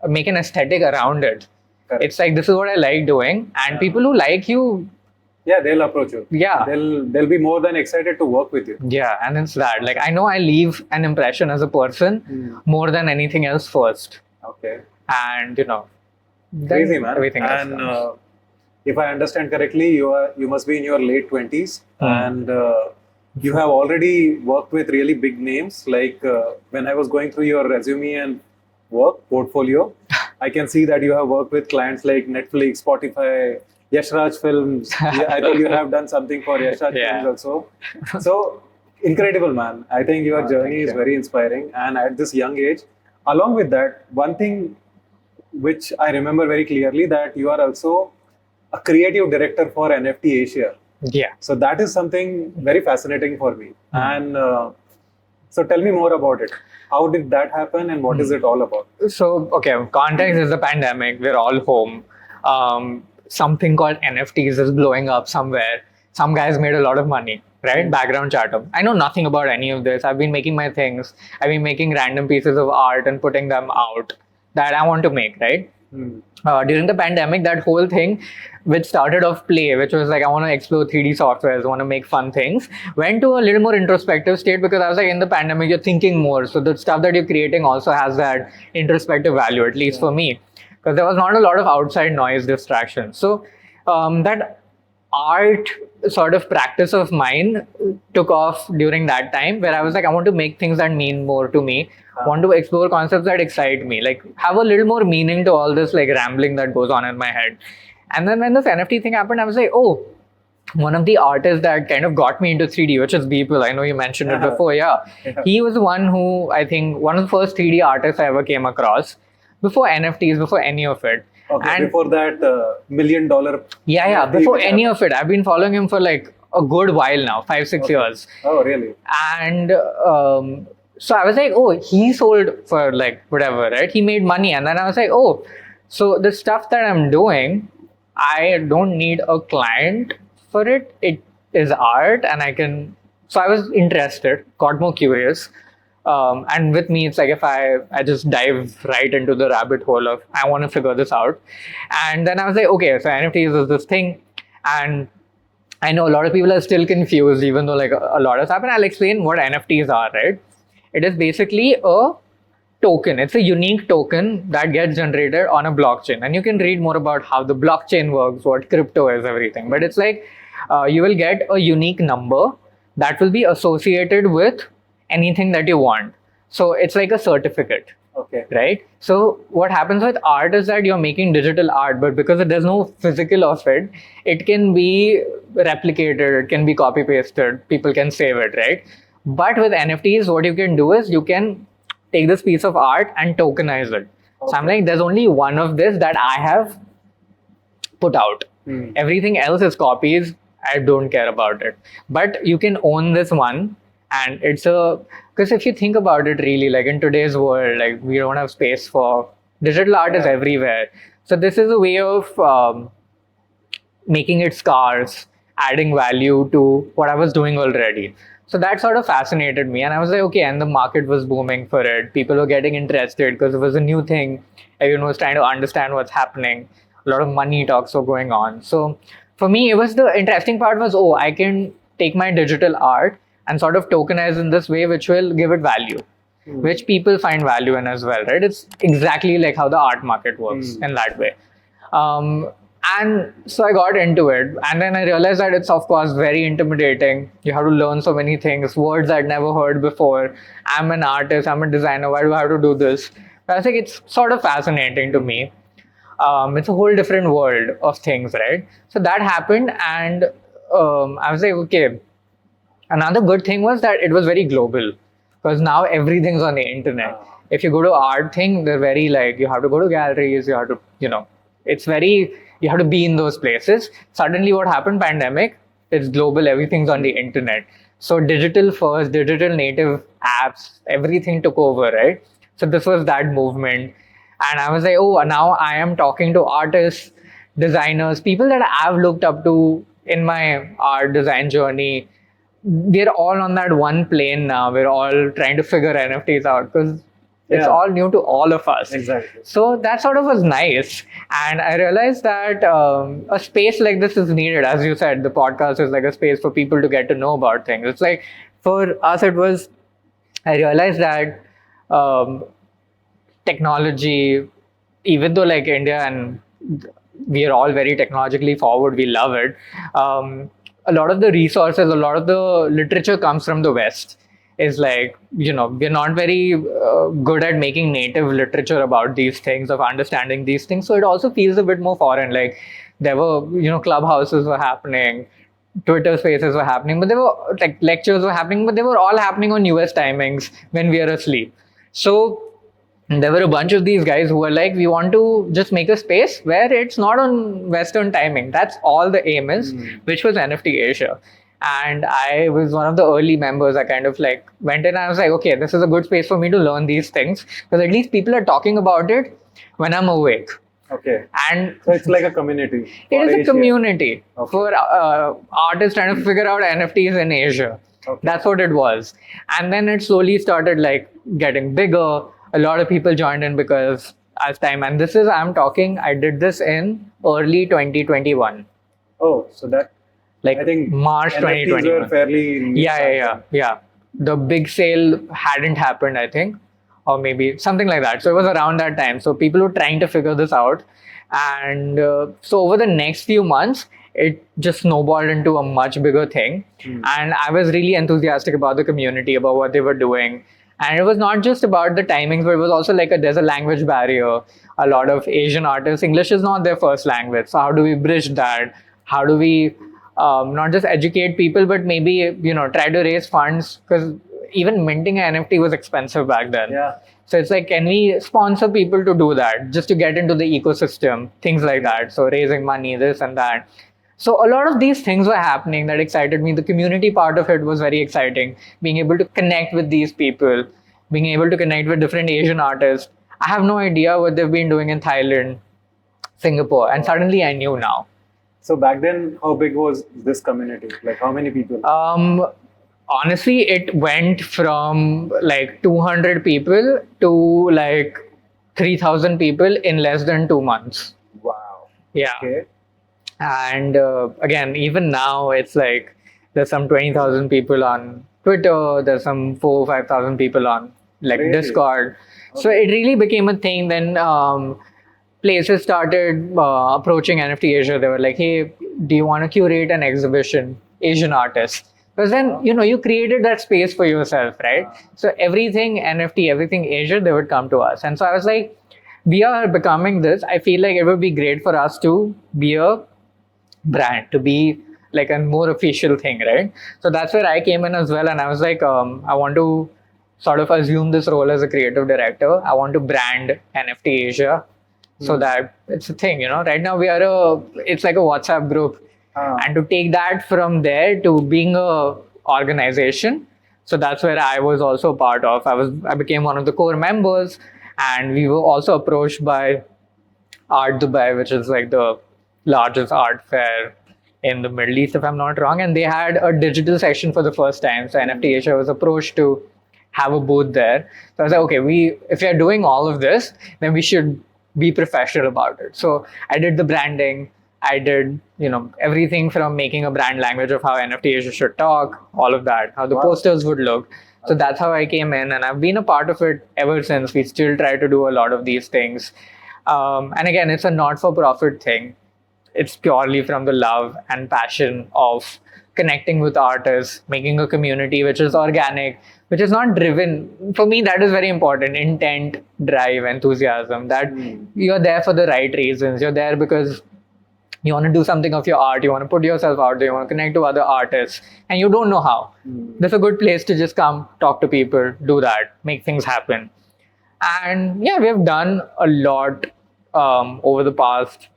make an aesthetic around it. Correct. It's like this is what I like doing, and people who like you, they'll approach you. Yeah, they'll be more than excited to work with you. Yeah, and it's that. Like I know I leave an impression as a person more than anything else first. Okay. And crazy, man. Everything else and if I understand correctly, you must be in your late 20s, and you have already worked with really big names. Like when I was going through your resume and work portfolio, I can see that you have worked with clients like Netflix, Spotify, Yash Raj Films. I think you have done something for Yash Raj Films also. So incredible, man. I think your journey is very inspiring, and at this young age, along with that, one thing which I remember very clearly, that you are also a creative director for NFT Asia. Yeah. So that is something very fascinating for me. And so tell me more about it. How did that happen and what is it all about? So, okay, context is the pandemic. We're all home. Something called NFTs is blowing up somewhere. Some guys made a lot of money, right? Background chatter. I know nothing about any of this. I've been making my things. I've been making random pieces of art and putting them out that I want to make, right? During the pandemic, that whole thing, which started off play, which was like, I want to explore 3D softwares, I want to make fun things, went to a little more introspective state because I was like, in the pandemic, you're thinking more. So the stuff that you're creating also has that introspective value, at least for me, because there was not a lot of outside noise distraction. So that art sort of practice of mine took off during that time, where I was like, I want to make things that mean more to me. Want to explore concepts that excite me, like have a little more meaning to all this like rambling that goes on in my head. And then when this NFT thing happened, I was like, oh, one of the artists that kind of got me into 3D, which is Beeple. I know you mentioned it before. He was the one who, I think, one of the first 3D artists I ever came across before NFTs, before any of it. Okay, and before that $1 million. Before any of it. I've been following him for like a good while now, 5-6 years. Oh, really? And so I was like, oh, he sold for like whatever, right? He made money. And then I was like, oh, so the stuff that I'm doing, I don't need a client for it. It is art and I can... So I was interested, got more curious. And with me, it's like if I just dive right into the rabbit hole of, I want to figure this out. And then I was like, okay, so NFTs is this thing. And I know a lot of people are still confused, even though like a lot has happened. I'll explain what NFTs are, right? It is basically a token. It's a unique token that gets generated on a blockchain. And you can read more about how the blockchain works, what crypto is, everything. But it's like you will get a unique number that will be associated with anything that you want. So it's like a certificate. Okay. right? So what happens with art is that you're making digital art, but because there's no physical of it, it can be replicated, it can be copy pasted, people can save it, right? But with NFTs, what you can do is you can take this piece of art and tokenize it. So I'm Okay. like, there's only one of this that I have put out. Everything else is copies. I don't care about it. But you can own this one, and it's a because if you think about it, really, like in today's world, like we don't have space for digital art is Yeah. everywhere. So this is a way of making it scarce, adding value to what I was doing already. So that sort of fascinated me. And I was like, okay, and the market was booming for it. People were getting interested because it was a new thing. Everyone was trying to understand what's happening. A lot of money talks were going on. So for me, it was the interesting part was, oh, I can take my digital art and sort of tokenize in this way, which will give it value, which people find value in as well, right? It's exactly like how the art market works in that way. Um, and so I got into it, and then I realized that it's of course very intimidating. You have to learn so many things, words I'd never heard before. I'm an artist, I'm a designer. Why do I have to do this? But I think it's sort of fascinating to me. It's a whole different world of things, right? So that happened, and I was like, okay. Another good thing was that it was very global because now everything's on the internet. If you go to art thing, they're very like you have to go to galleries, you have to, it's very you have to be in those places. Suddenly, what happened? Pandemic. It's global. Everything's on the internet. So digital first, digital native apps, everything took over, right? So this was that movement, and I was like, oh, now I am talking to artists, designers, people that I've looked up to in my art design journey. We're all on that one plane now. We're all trying to figure NFTs out because it's Yeah. all new to all of us. Exactly. So that sort of was nice. And I realized that a space like this is needed. As you said, the podcast is like a space for people to get to know about things. It's like for us, it was, I realized that um, technology, even though like India and we are all very technologically forward, we love it. A lot of the resources, a lot of the literature comes from the West. Is like, we're not very good at making native literature about these things, of understanding these things. So it also feels a bit more foreign. Like there were, clubhouses were happening, Twitter spaces were happening, but there were like lectures were happening, but they were all happening on US timings when we are asleep. So there were a bunch of these guys who were like, we want to just make a space where it's not on Western timing. That's all the aim is, which was NFT Asia. And I was one of the early members. I kind of like went in and I was like, okay, this is a good space for me to learn these things because at least people are talking about it when I'm awake. Okay. And So it's like a community. it for is a Asia. community Okay. for artists trying to figure out NFTs in Asia. Okay. That's what it was. And then it slowly started like getting bigger. A lot of people joined in because as time, and this is, I did this in early 2021, Oh, so that like I think March NFTs 2021. were fairly new. Yeah. The big sale hadn't happened, I think, or maybe something like that. So it was around that time. So people were trying to figure this out. And so over the next few months, it just snowballed into a much bigger thing. And I was really enthusiastic about the community, about what they were doing. And it was not just about the timings, but it was also like there's a language barrier. A lot of Asian artists, English is not their first language. So how do we bridge that? How do we not just educate people, but maybe, try to raise funds? Because even minting an NFT was expensive back then. Yeah. So it's like, can we sponsor people to do that just to get into the ecosystem, things like that. So raising money, this and that. So a lot of these things were happening that excited me. The community part of it was very exciting. Being able to connect with these people, being able to connect with different Asian artists. I have no idea what they've been doing in Thailand, Singapore, and suddenly I knew now. So back then, how big was this community? Like how many people? Honestly, it went from like 200 people to like 3,000 people in less than 2 months. Wow. Yeah. Okay. And again, even now, it's like there's some 20,000 people on Twitter, there's some 5,000 people on like Really? Discord. So it really became a thing. Then places started approaching NFT Asia. They were like, hey, do you want to curate an exhibition? Asian artists. Because then, you created that space for yourself, right? So everything NFT, everything Asia, they would come to us. And so I was like, we are becoming this. I feel like it would be great for us to be a brand, to be like a more official thing, right? So that's where I came in as well. And I was like, I want to sort of assume this role as a creative director. I want to brand NFT Asia so that it's a thing, Right now it's like a WhatsApp group. And to take that from there to being a organization, so that's where I was also part of. I became one of the core members, and we were also approached by Art Dubai, which is like the largest art fair in the Middle East, if I'm not wrong. And they had a digital section for the first time. So NFT Asia was approached to have a booth there. So I was like, okay, if we are doing all of this, then we should be professional about it. So I did the branding. I did, everything from making a brand language of how NFT Asia should talk, all of that, how the posters would look. So that's how I came in, and I've been a part of it ever since. We still try to do a lot of these things. And again, it's a not-for-profit thing. It's purely from the love and passion of connecting with artists, making a community which is organic, which is not driven. For me, that is very important. Intent, drive, enthusiasm. That you're there for the right reasons. You're there because you want to do something of your art. You want to put yourself out there. You want to connect to other artists. And you don't know how. That's a good place to just come, talk to people, do that, make things happen. And yeah, we have done a lot over the past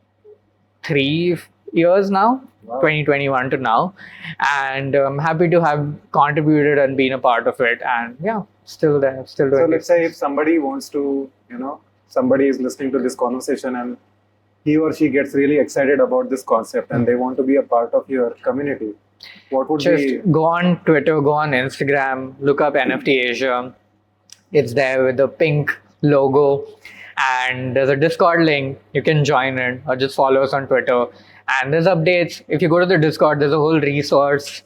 3 years now, 2021 to now. And I'm happy to have contributed and been a part of it. And yeah, still there, still doing it. So let's say if somebody wants to, somebody is listening to this conversation and he or she gets really excited about this concept and they want to be a part of your community, what would just go on Twitter, go on Instagram, look up NFT Asia. It's there with the pink logo, and there's a Discord link. You can join it or just follow us on Twitter. And there's updates. If you go to the Discord, there's a whole resource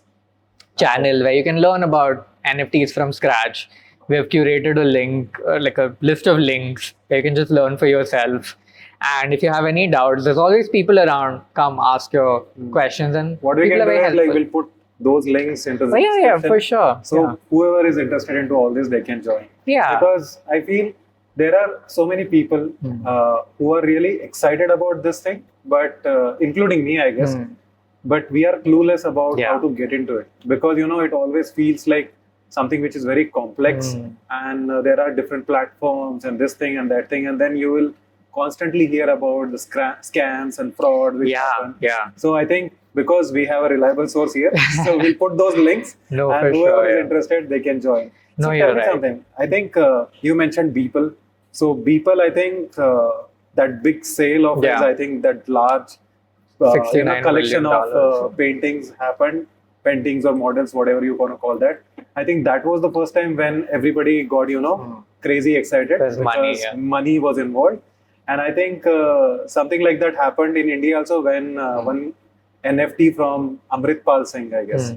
channel where you can learn about NFTs from scratch. We have curated a link, like a list of links where you can just learn for yourself. And if you have any doubts, there's always people around. Come ask your questions, and what we people can are do very is helpful. we'll put those links into the Yeah, description. for sure. So whoever is interested into all this, they can join. Yeah. Because I feel there are so many people who are really excited about this thing, but including me, I guess. But we are clueless about how to get into it, because it always feels like something which is very complex, and there are different platforms and this thing and that thing, and then you will constantly hear about the scams and fraud which happen. So I think because we have a reliable source here, so we'll put those links, and whoever is interested, they can join. So tell me something. I think you mentioned Beeple. So Beeple, I think that big sale of his, I think that large collection of paintings happened, paintings or models, whatever you want to call that. I think that was the first time when everybody got, crazy excited because money was involved. And I think something like that happened in India also when one NFT from Amritpal Singh, I guess,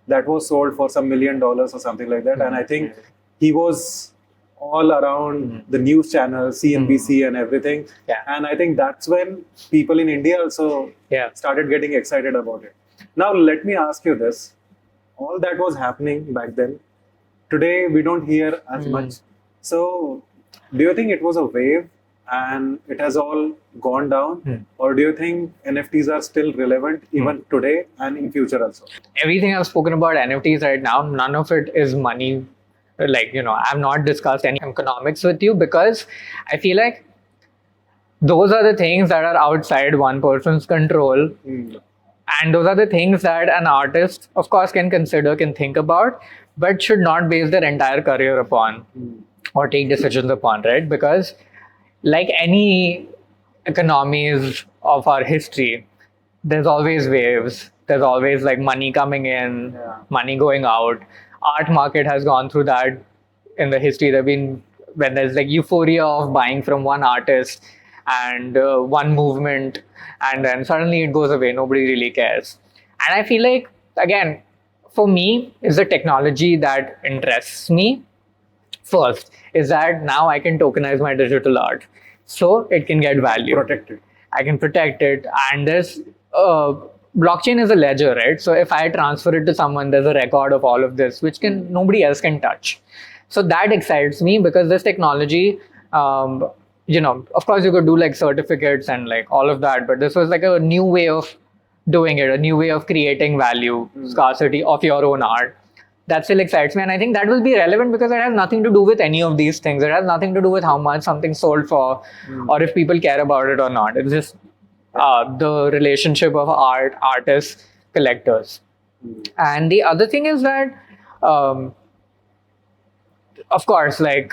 that was sold for some $1 million or something like that. And I think he was all around the news channels, CNBC and everything. And I think that's when people in India also started getting excited about it. Now, let me ask you this. All that was happening back then. Today, we don't hear as much. So, do you think it was a wave and it has all gone down? Or do you think NFTs are still relevant even today and in future also? Everything I've spoken about NFTs right now, none of it is money. I've not discussed any economics with you because I feel like those are the things that are outside one person's control. And those are the things that an artist, of course, can consider, can think about, but should not base their entire career upon or take decisions upon, right? Because like any economies of our history, there's always waves. There's always like money coming in, money going out. Art market has gone through that in the history. There've been when there's like euphoria of buying from one artist and one movement, and then suddenly it goes away. Nobody really cares. And I feel like, again, for me, is the technology that interests me first. Is that now I can tokenize my digital art, so it can get value. Protected. I can protect it, and there's blockchain is a ledger, right? So if I transfer it to someone, there's a record of all of this, which can nobody else can touch. So that excites me because this technology, of course you could do like certificates and like all of that, but this was like a new way of doing it, a new way of creating value, scarcity of your own art. That still excites me, and I think that will be relevant because it has nothing to do with any of these things. It has nothing to do with how much something sold for, or if people care about it or not. It's just the relationship of art, artists, collectors. And the other thing is that, um, of course, like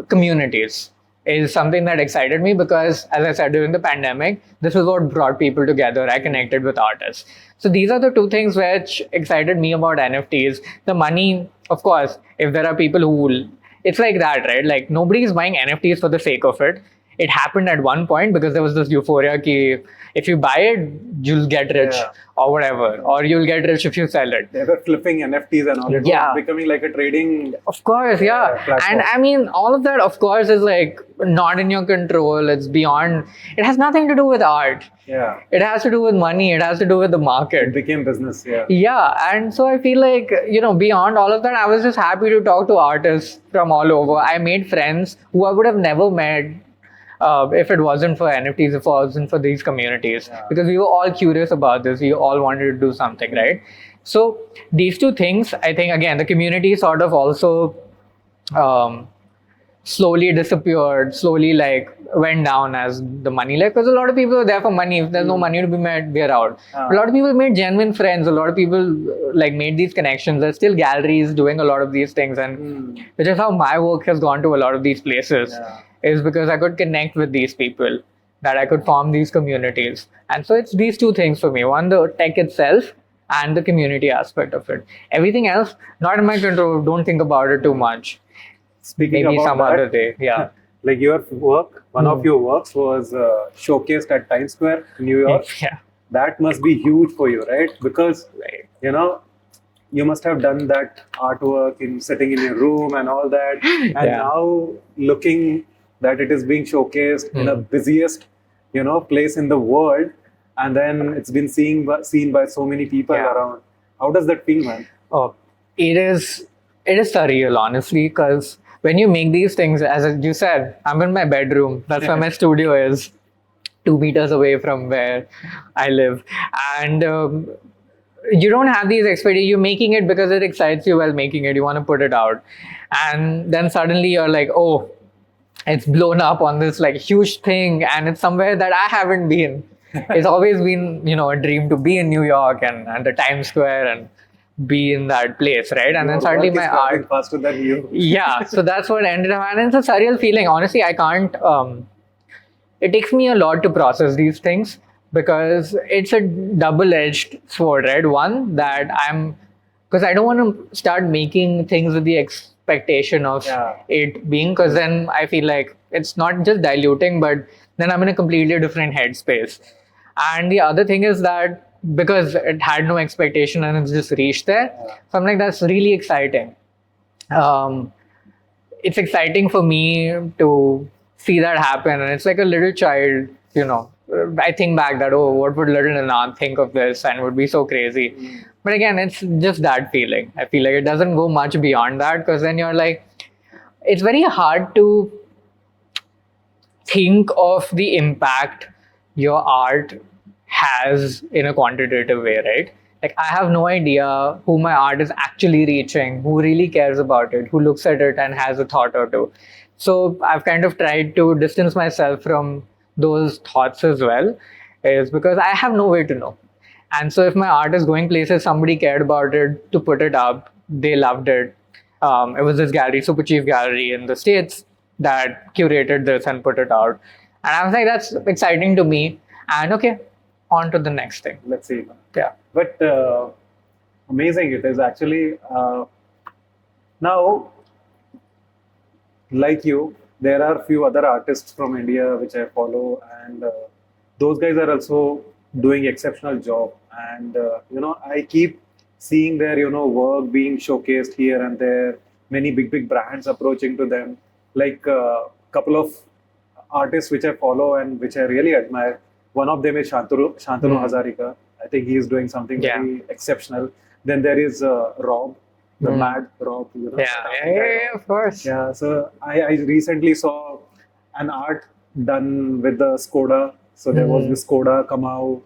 communities is something that excited me because, as I said, during the pandemic, this is what brought people together. I connected with artists. So these are the two things which excited me about NFTs. The money, of course, if there are people who will, it's like that, right? Like nobody is buying NFTs for the sake of it. It happened at one point because there was this euphoria ki if you buy it, you'll get rich or whatever, or you'll get rich if you sell it. They were flipping NFTs and all. It was becoming like a trading. Of course, platform. And I mean, all of that, of course, is like not in your control. It's beyond. It has nothing to do with art. Yeah. It has to do with money. It has to do with the market. It became business. Yeah. Yeah, and so I feel like beyond all of that, I was just happy to talk to artists from all over. I made friends who I would have never met. If it wasn't for NFTs, if it wasn't for these communities, because we were all curious about this, we all wanted to do something, right? So these two things, I think, again, the community sort of also slowly disappeared, slowly like went down as the money, like, because a lot of people are there for money. If there's no money to be made, we're out. A lot of people made genuine friends. A lot of people like made these connections. There's still galleries doing a lot of these things, and which is how my work has gone to a lot of these places. Is because I could connect with these people, that I could form these communities. And so it's these two things for me. One, the tech itself, and the community aspect of it. Everything else, not in my control. Don't think about it too much. Speaking Maybe about some that, other day. Yeah. Like your work, one of your works was showcased at Times Square, New York. Yeah. That must be huge for you, right? Because, you must have done that artwork in sitting in your room and all that. And now looking that it is being showcased in the busiest, place in the world. And then it's been seen by so many people around. How does that feel, man? Oh, it is surreal, honestly, because when you make these things, as you said, I'm in my bedroom. That's where my studio is, 2 meters away from where I live. And you don't have these expectations. You're making it because it excites you while making it. You want to put it out. And then suddenly you're like, oh, it's blown up on this like huge thing, and it's somewhere that I haven't been. It's always been, a dream to be in New York and the Times Square and be in that place, right? And then suddenly my art faster than you. Yeah, so that's what ended up, and it's a surreal feeling. Honestly, I can't. It takes me a lot to process these things because it's a double-edged sword, right? One, that because I don't want to start making things with the expectation of it being, because then I feel like it's not just diluting, but then I'm in a completely different headspace. And the other thing is that because it had no expectation and it's just reached there, so I'm like, that's really exciting. It's exciting for me to see that happen, and it's like a little child, I think back that, oh, what would little Ninaad think of this, and it would be so crazy. But again, it's just that feeling. I feel like it doesn't go much beyond that, because then you're like, it's very hard to think of the impact your art has in a quantitative way, right? Like, I have no idea who my art is actually reaching, who really cares about it, who looks at it and has a thought or two. So I've kind of tried to distance myself from those thoughts as well, is because I have no way to know. And so if my art is going places, somebody cared about it to put it up, they loved it. It was this gallery, Super Chief Gallery in the States, that curated this and put it out. And I was like, that's exciting to me. And okay, on to the next thing. Let's see. Yeah. But amazing it is actually. Now, like you, there are a few other artists from India which I follow, and those guys are also doing exceptional job. And I keep seeing their work being showcased here and there. Many big brands approaching to them. Like a couple of artists which I follow and which I really admire. One of them is Shantanu Hazarika. I think he is doing something Yeah. very exceptional. Then there is Rob, the mad Rob, Yeah, of course. yeah, so I recently saw an art done with the Skoda. So there was this Skoda Kamau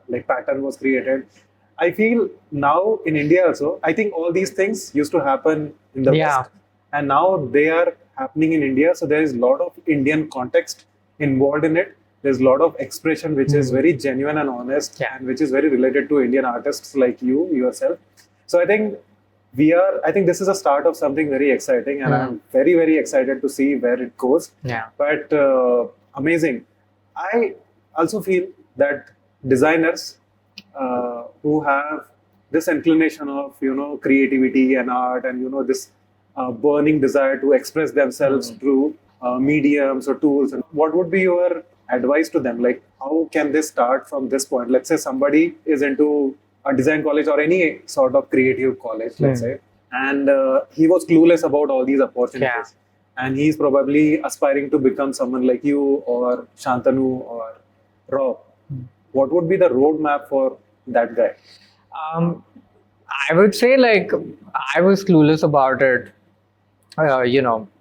like pattern was created. I feel now in India also, I think all these things used to happen in the Yeah. West, and now they are happening in India. So there is a lot of Indian context involved in it. There's a lot of expression which is very genuine and honest, Yeah. and which is very related to Indian artists like you yourself. So I think I think this is a start of something very exciting, and I'm very, very excited to see where it goes. Yeah. But amazing. I also feel that designers who have this inclination of, creativity and art, and, this burning desire to express themselves through mediums or tools. And what would be your advice to them? Like, how can they start from this point? Let's say somebody is into a design college or any sort of creative college, let's say, and he was clueless about all these opportunities. And he's probably aspiring to become someone like you or Shantanu or Rob. What would be the roadmap for that guy? I would say, like, I was clueless about it,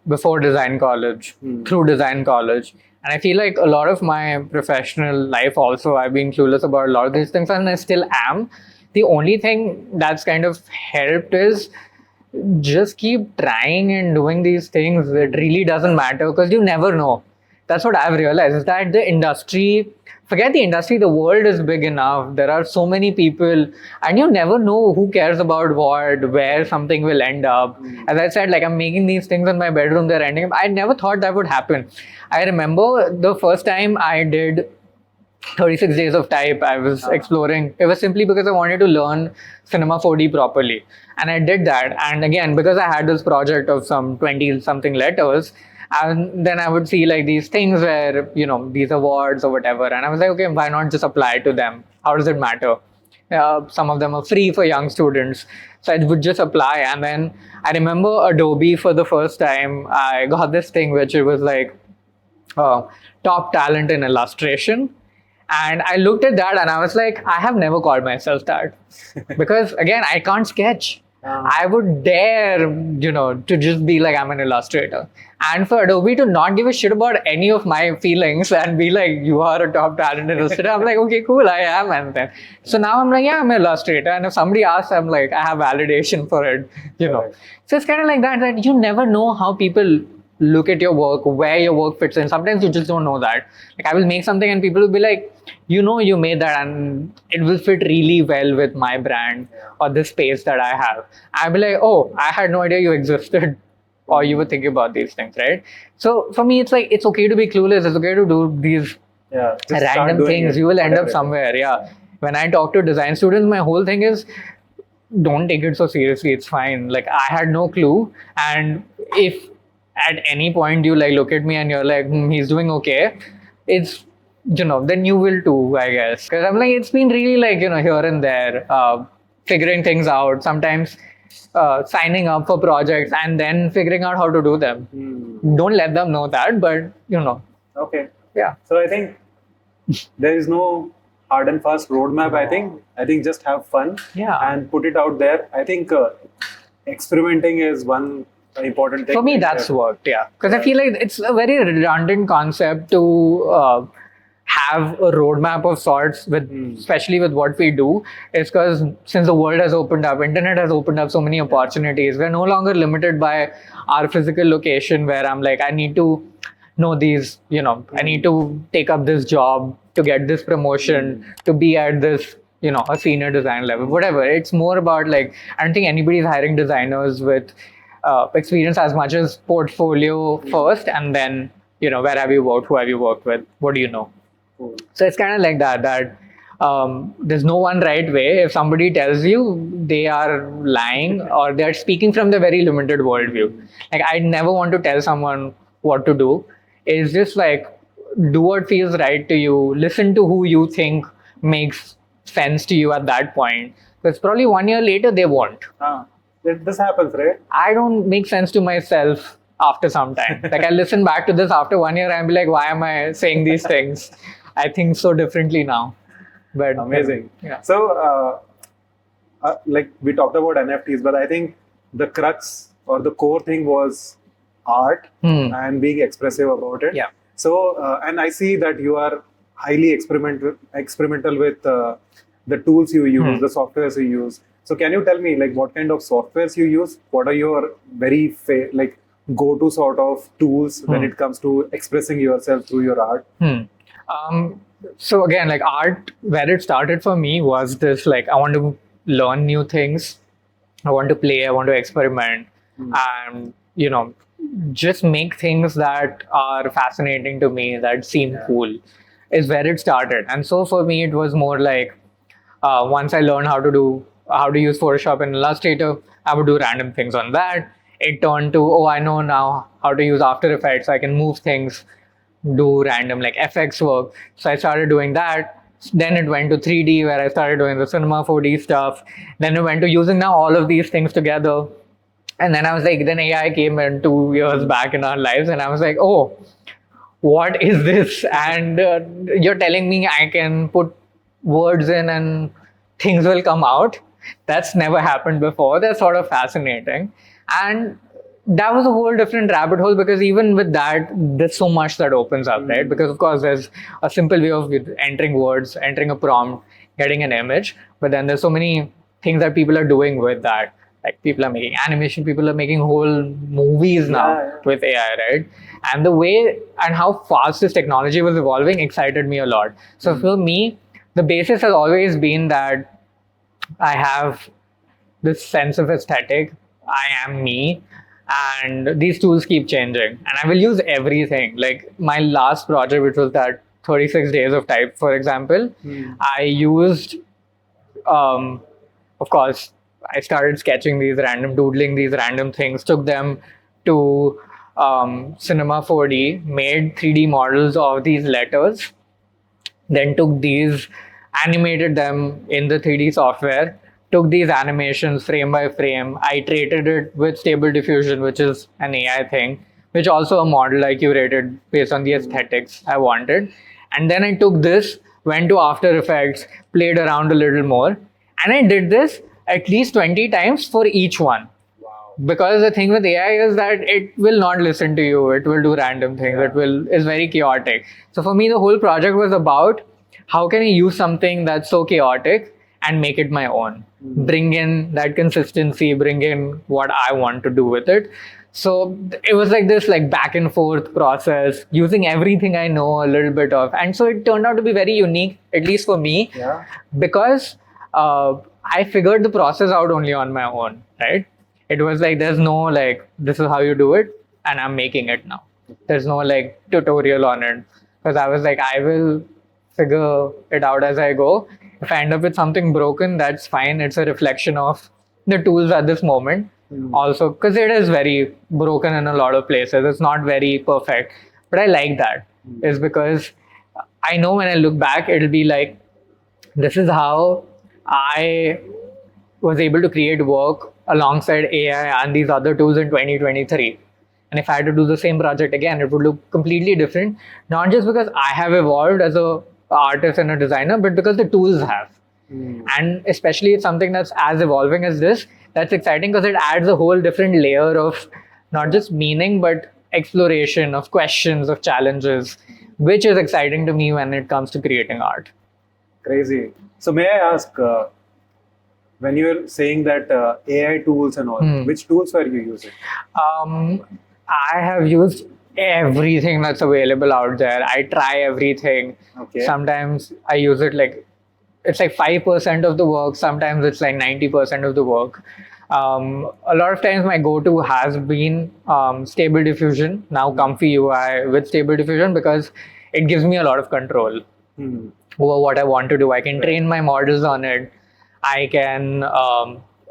before design college, through design college. And I feel like a lot of my professional life also, I've been clueless about a lot of these things, and I still am. The only thing that's kind of helped is just keep trying and doing these things. It really doesn't matter because you never know. That's what I've realized, is that the industry, forget the industry, the world is big enough. There are so many people, and you never know who cares about what, where something will end up. As I said, like, I'm making these things in my bedroom, they're ending up. I never thought that would happen. I remember the first time I did 36 days of type, I was exploring. It was simply because I wanted to learn cinema 4D properly. And I did that. And again, because I had this project of some 20 something letters, and then I would see like these things where, these awards or whatever. And I was like, okay, why not just apply to them? How does it matter? Some of them are free for young students. So I would just apply. And then I remember Adobe for the first time, I got this thing which it was like top talent in illustration. And I looked at that and I was like, I have never called myself that. Because again, I can't sketch. I would dare, to just be like, I'm an illustrator. And for Adobe to not give a shit about any of my feelings and be like, you are a top talent illustrator, I'm like, okay, cool, I am. And then, so now I'm like, yeah, I'm an illustrator. And if somebody asks, I'm like, I have validation for it, Right. So it's kind of like that you never know how people look at your work, where your work fits in. Sometimes you just don't know that. Like, I will make something and people will be like, you made that and it will fit really well with my brand or this space that I have. I'll be like, oh, I had no idea you existed or you were thinking about these things, right? So for me, it's like, it's okay to be clueless. It's okay to do these Just start random doing things. it, You will end up whatever. somewhere. Yeah. When I talk to design students, my whole thing is, don't take it so seriously. It's fine. Like, I had no clue. And if at any point you like look at me and you're like, he's doing okay, it's, then you will too, I guess. Because I'm like, it's been really like, here and there, figuring things out, sometimes signing up for projects and then figuring out how to do them. Don't let them know that, but Okay. yeah. So I think there is no hard and fast roadmap. I think just have fun and put it out there. I think experimenting is one important thing. For me, that's worked, yeah. Because I feel like it's a very redundant concept to have a roadmap of sorts, with especially with what we do. It's because since the world has opened up, internet has opened up so many opportunities. We're no longer limited by our physical location where I'm like, I need to know these, I need to take up this job to get this promotion, to be at this, a senior design level, whatever. It's more about like, I don't think anybody's hiring designers with experience as much as portfolio first, and then, where have you worked, who have you worked with, what do you know? Cool. So it's kind of like that there's no one right way. If somebody tells you, they are lying or they're speaking from the very limited worldview. Like, I never want to tell someone what to do. It's just like, do what feels right to you. Listen to who you think makes sense to you at that point. Because probably 1 year later, they won't. This happens, right? I don't make sense to myself after some time. Like, I listen back to this after 1 year and be like, why am I saying these things? I think so differently now. But Amazing. yeah. So, like we talked about NFTs, but I think the crux or the core thing was art and being expressive about it. Yeah. So, and I see that you are highly experimental with the tools you use, the softwares you use. So, can you tell me like what kind of softwares you use? What are your very like go-to sort of tools when it comes to expressing yourself through your art? So again, like art, where it started for me was this, like, I want to learn new things. I want to play, I want to experiment, and, just make things that are fascinating to me, that seem cool, is where it started. And so for me, it was more like, once I learned how to use Photoshop and Illustrator, I would do random things on that. It turned to, oh, I know now how to use After Effects. I can move things, do random like FX work. So I started doing that. Then it went to 3D, where I started doing the cinema 4D stuff. Then it went to using now all of these things together. And then I was like, then AI came in 2 years back in our lives, and I was like, oh, what is this? And you're telling me I can put words in and things will come out. That's never happened before. That's sort of fascinating. And that was a whole different rabbit hole, because even with that, there's so much that opens up, right? Because of course there's a simple way of entering words, entering a prompt, getting an image, but then there's so many things that people are doing with that. Like people are making animation, people are making whole movies now with AI, right? And the way and how fast this technology was evolving excited me a lot. So for me, the basis has always been that I have this sense of aesthetic. I am me, and these tools keep changing, and I will use everything. Like my last project, which was that 36 days of type, for example, I used, of course, I started sketching these random, doodling these random things, took them to Cinema 4D, made 3D models of these letters, then took these, animated them in the 3D software, took these animations frame by frame, iterated it with Stable Diffusion, which is an AI thing, which also a model I curated based on the aesthetics I wanted. And then I took this, went to After Effects, played around a little more, and I did this at least 20 times for each one. Because the thing with AI is that it will not listen to you. It will do random things. Is very chaotic. So for me, the whole project was about how can I use something that's so chaotic and make it my own. Bring in that consistency, bring in what I want to do with it. So it was like this like back and forth process, using everything I know a little bit of. And so it turned out to be very unique, at least for me, because I figured the process out only on my own, right? It was like, there's no like, this is how you do it, and I'm making it now. There's no like tutorial on it. Because I was like, I will figure it out as I go. If I end up with something broken, that's fine. It's a reflection of the tools at this moment. Also, because it is very broken in a lot of places. It's not very perfect. But I like that. Is because I know when I look back, it'll be like, this is how I was able to create work alongside AI and these other tools in 2023. And if I had to do the same project again, it would look completely different. Not just because I have evolved as a artist and a designer, but because the tools have. And especially it's something that's as evolving as this, that's exciting because it adds a whole different layer of not just meaning, but exploration of questions, of challenges, which is exciting to me when it comes to creating art. Crazy. So may I ask, when you're saying that AI tools and all, which tools were you using? I have used everything that's available out there. I try everything. Sometimes I use it like, it's like 5% of the work. Sometimes it's like 90% of the work. A lot of times my go-to has been Stable Diffusion, now Comfy UI with Stable Diffusion, because it gives me a lot of control over what I want to do. I can train my models on it. I can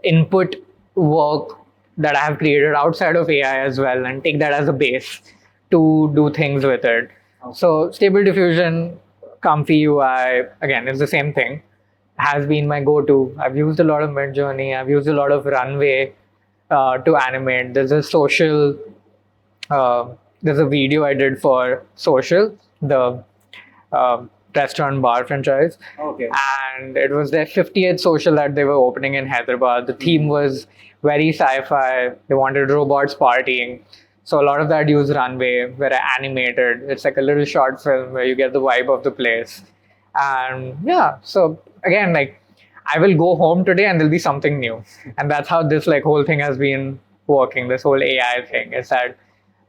input work that I have created outside of AI as well and take that as a base to do things with it. So Stable Diffusion, Comfy UI, again, it's the same thing, has been my go-to. I've used a lot of Midjourney. I've used a lot of Runway to animate. There's a social, there's a video I did for social, the restaurant bar franchise. Okay. And it was their 50th social that they were opening in Hyderabad. The theme was very sci-fi. They wanted robots partying. So a lot of that used runway, very animated. It's like a little short film where you get the vibe of the place. And yeah, so again, like I will go home today and there'll be something new. And that's how this like whole thing has been working, this whole AI thing. Is that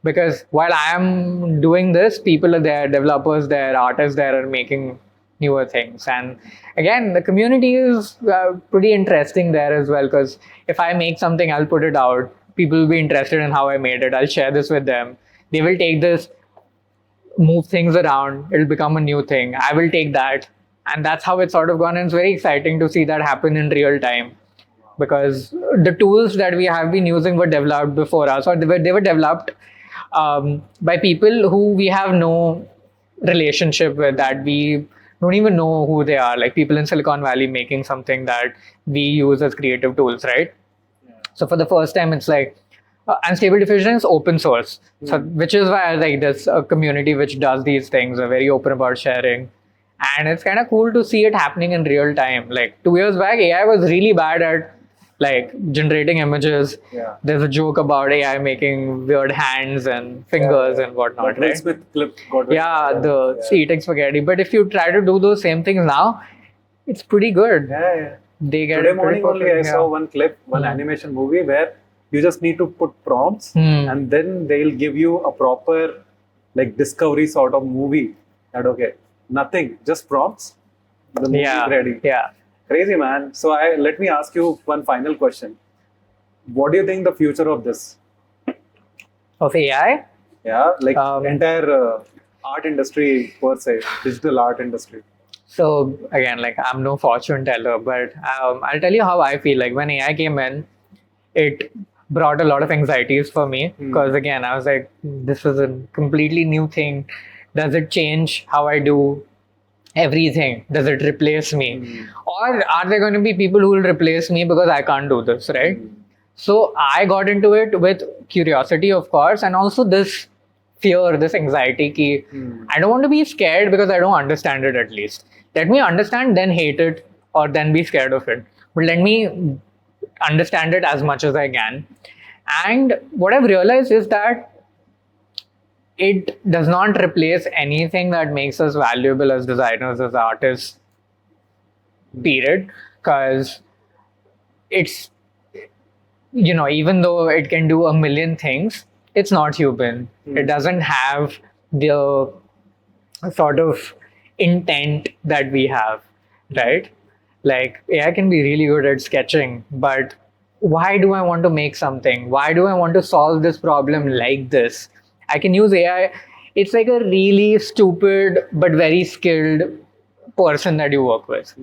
because while I am doing this, people are there, developers there, artists there are making newer things. And again, the community is pretty interesting there as well, because if I make something, I'll put it out. People will be interested in how I made it. I'll share this with them. They will take this, move things around. It'll become a new thing. I will take that. And that's how it's sort of gone. And it's very exciting to see that happen in real time, because the tools that we have been using were developed before us, or they were developed by people who we have no relationship with, that we don't even know who they are, like people in Silicon Valley making something that we use as creative tools, right? So for the first time, it's like Unstable Diffusion is open source, so which is why like there's a community which does these things, are very open about sharing, and it's kind of cool to see it happening in real time. Like 2 years back, AI was really bad at like generating images. Yeah. There's a joke about AI making weird hands and fingers and whatnot, But Will right? Smith clip got Yeah, the eating spaghetti. But if you try to do those same things now, it's pretty good. Yeah. They get Today it pretty morning only I perfect, saw one clip, one animation movie where you just need to put prompts and then they'll give you a proper like discovery sort of movie. That okay, nothing, just prompts. The movie is ready. Yeah. Crazy, man. So let me ask you one final question. What do you think the future of this? Of AI? Yeah, like entire art industry per se, digital art industry. So again, like I'm no fortune teller, but I'll tell you how I feel. Like when AI came in, it brought a lot of anxieties for me, because again, I was like, this is a completely new thing. Does it change how I do everything? Does it replace me? Or are there going to be people who will replace me because I can't do this, right? So I got into it with curiosity, of course, and also this fear, this anxiety ki I don't want to be scared because I don't understand it at least. Let me understand, then hate it, or then be scared of it. But let me understand it as much as I can. And what I've realized is that it does not replace anything that makes us valuable as designers, as artists, period. Because it's, even though it can do a million things, it's not human. It doesn't have the sort of intent that we have, right? Like AI can be really good at sketching, but why do I want to make something? Why do I want to solve this problem like this? I can use AI. It's like a really stupid but very skilled person that you work with.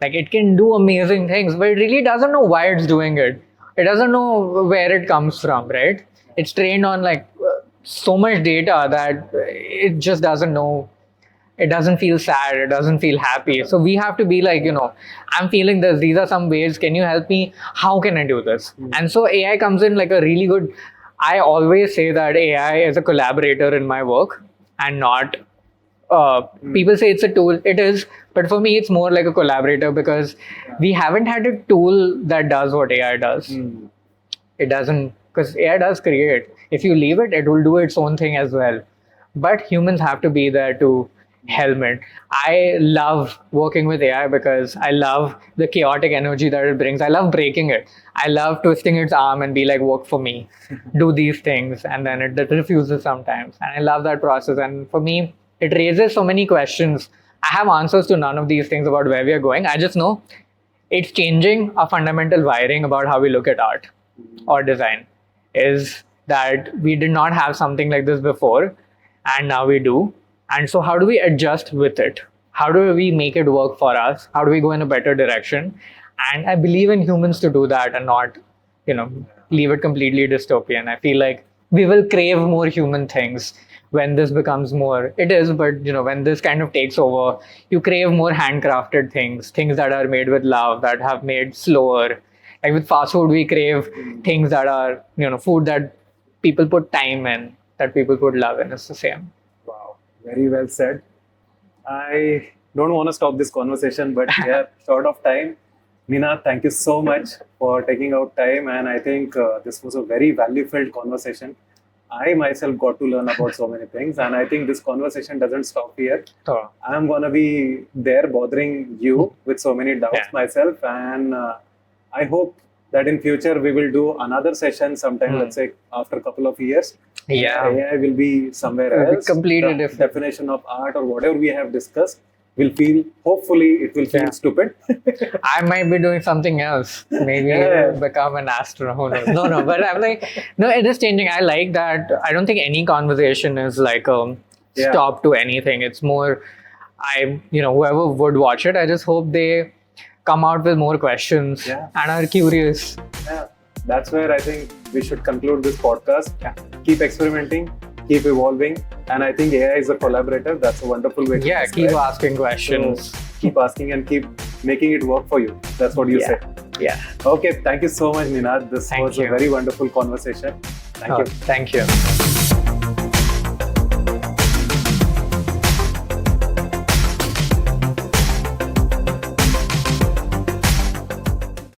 Like it can do amazing things, but it really doesn't know why it's doing it. It doesn't know where it comes from, right? It's trained on like so much data that it just doesn't know. It doesn't feel sad. It doesn't feel happy. So we have to be like, I'm feeling this. These are some ways. Can you help me? How can I do this? And so AI comes in like a really good. I always say that AI is a collaborator in my work and not. People say it's a tool. It is, but for me, it's more like a collaborator, because we haven't had a tool that does what AI does. It doesn't, because AI does create. If you leave it, it will do its own thing as well. But humans have to be there to helm it. I love working with AI because I love the chaotic energy that it brings. I love breaking it. I love twisting its arm and be like, work for me, do these things. And then it refuses sometimes. And I love that process. And for me, it raises so many questions. I have answers to none of these things about where we are going. I just know it's changing a fundamental wiring about how we look at art or design. Is that we did not have something like this before, and now we do. And so how do we adjust with it? How do we make it work for us? How do we go in a better direction? And I believe in humans to do that and not, leave it completely dystopian. I feel like we will crave more human things when this becomes more. It is, but when this kind of takes over, you crave more handcrafted things that are made with love, that have made slower. Like with fast food, we crave things that are, food that people put time in, that people put love in. It's the same. Wow, very well said. I don't want to stop this conversation, but we are short of time. Ninaad, thank you so much for taking out time, and I think this was a very value-filled conversation. I myself got to learn about so many things, and I think this conversation doesn't stop here. So, I'm gonna be there bothering you with so many doubts Yeah. myself, and I hope that in future we will do another session sometime. Let's say after a couple of years. yeah. AI will be somewhere It'll be else. completely The different. definition of art or whatever we have discussed will feel. Hopefully, it will feel Yeah. stupid. I might be doing something else. Maybe Yeah. become an astronaut. Who knows? No, but I'm like, no, it is changing. I like that. I don't think any conversation is like a Yeah. stop to anything. It's more, whoever would watch it, I just hope they come out with more questions Yeah. and are curious. Yeah, that's where I think we should conclude this podcast. Yeah. Keep experimenting, keep evolving, and I think AI is a collaborator. That's a wonderful way to Yeah, describe. keep asking questions. So, keep asking and keep making it work for you. That's what you Yeah. say. Yeah. Okay, thank you so much, Ninaad. This Thank was a you. very wonderful conversation. Thank you. Thank you.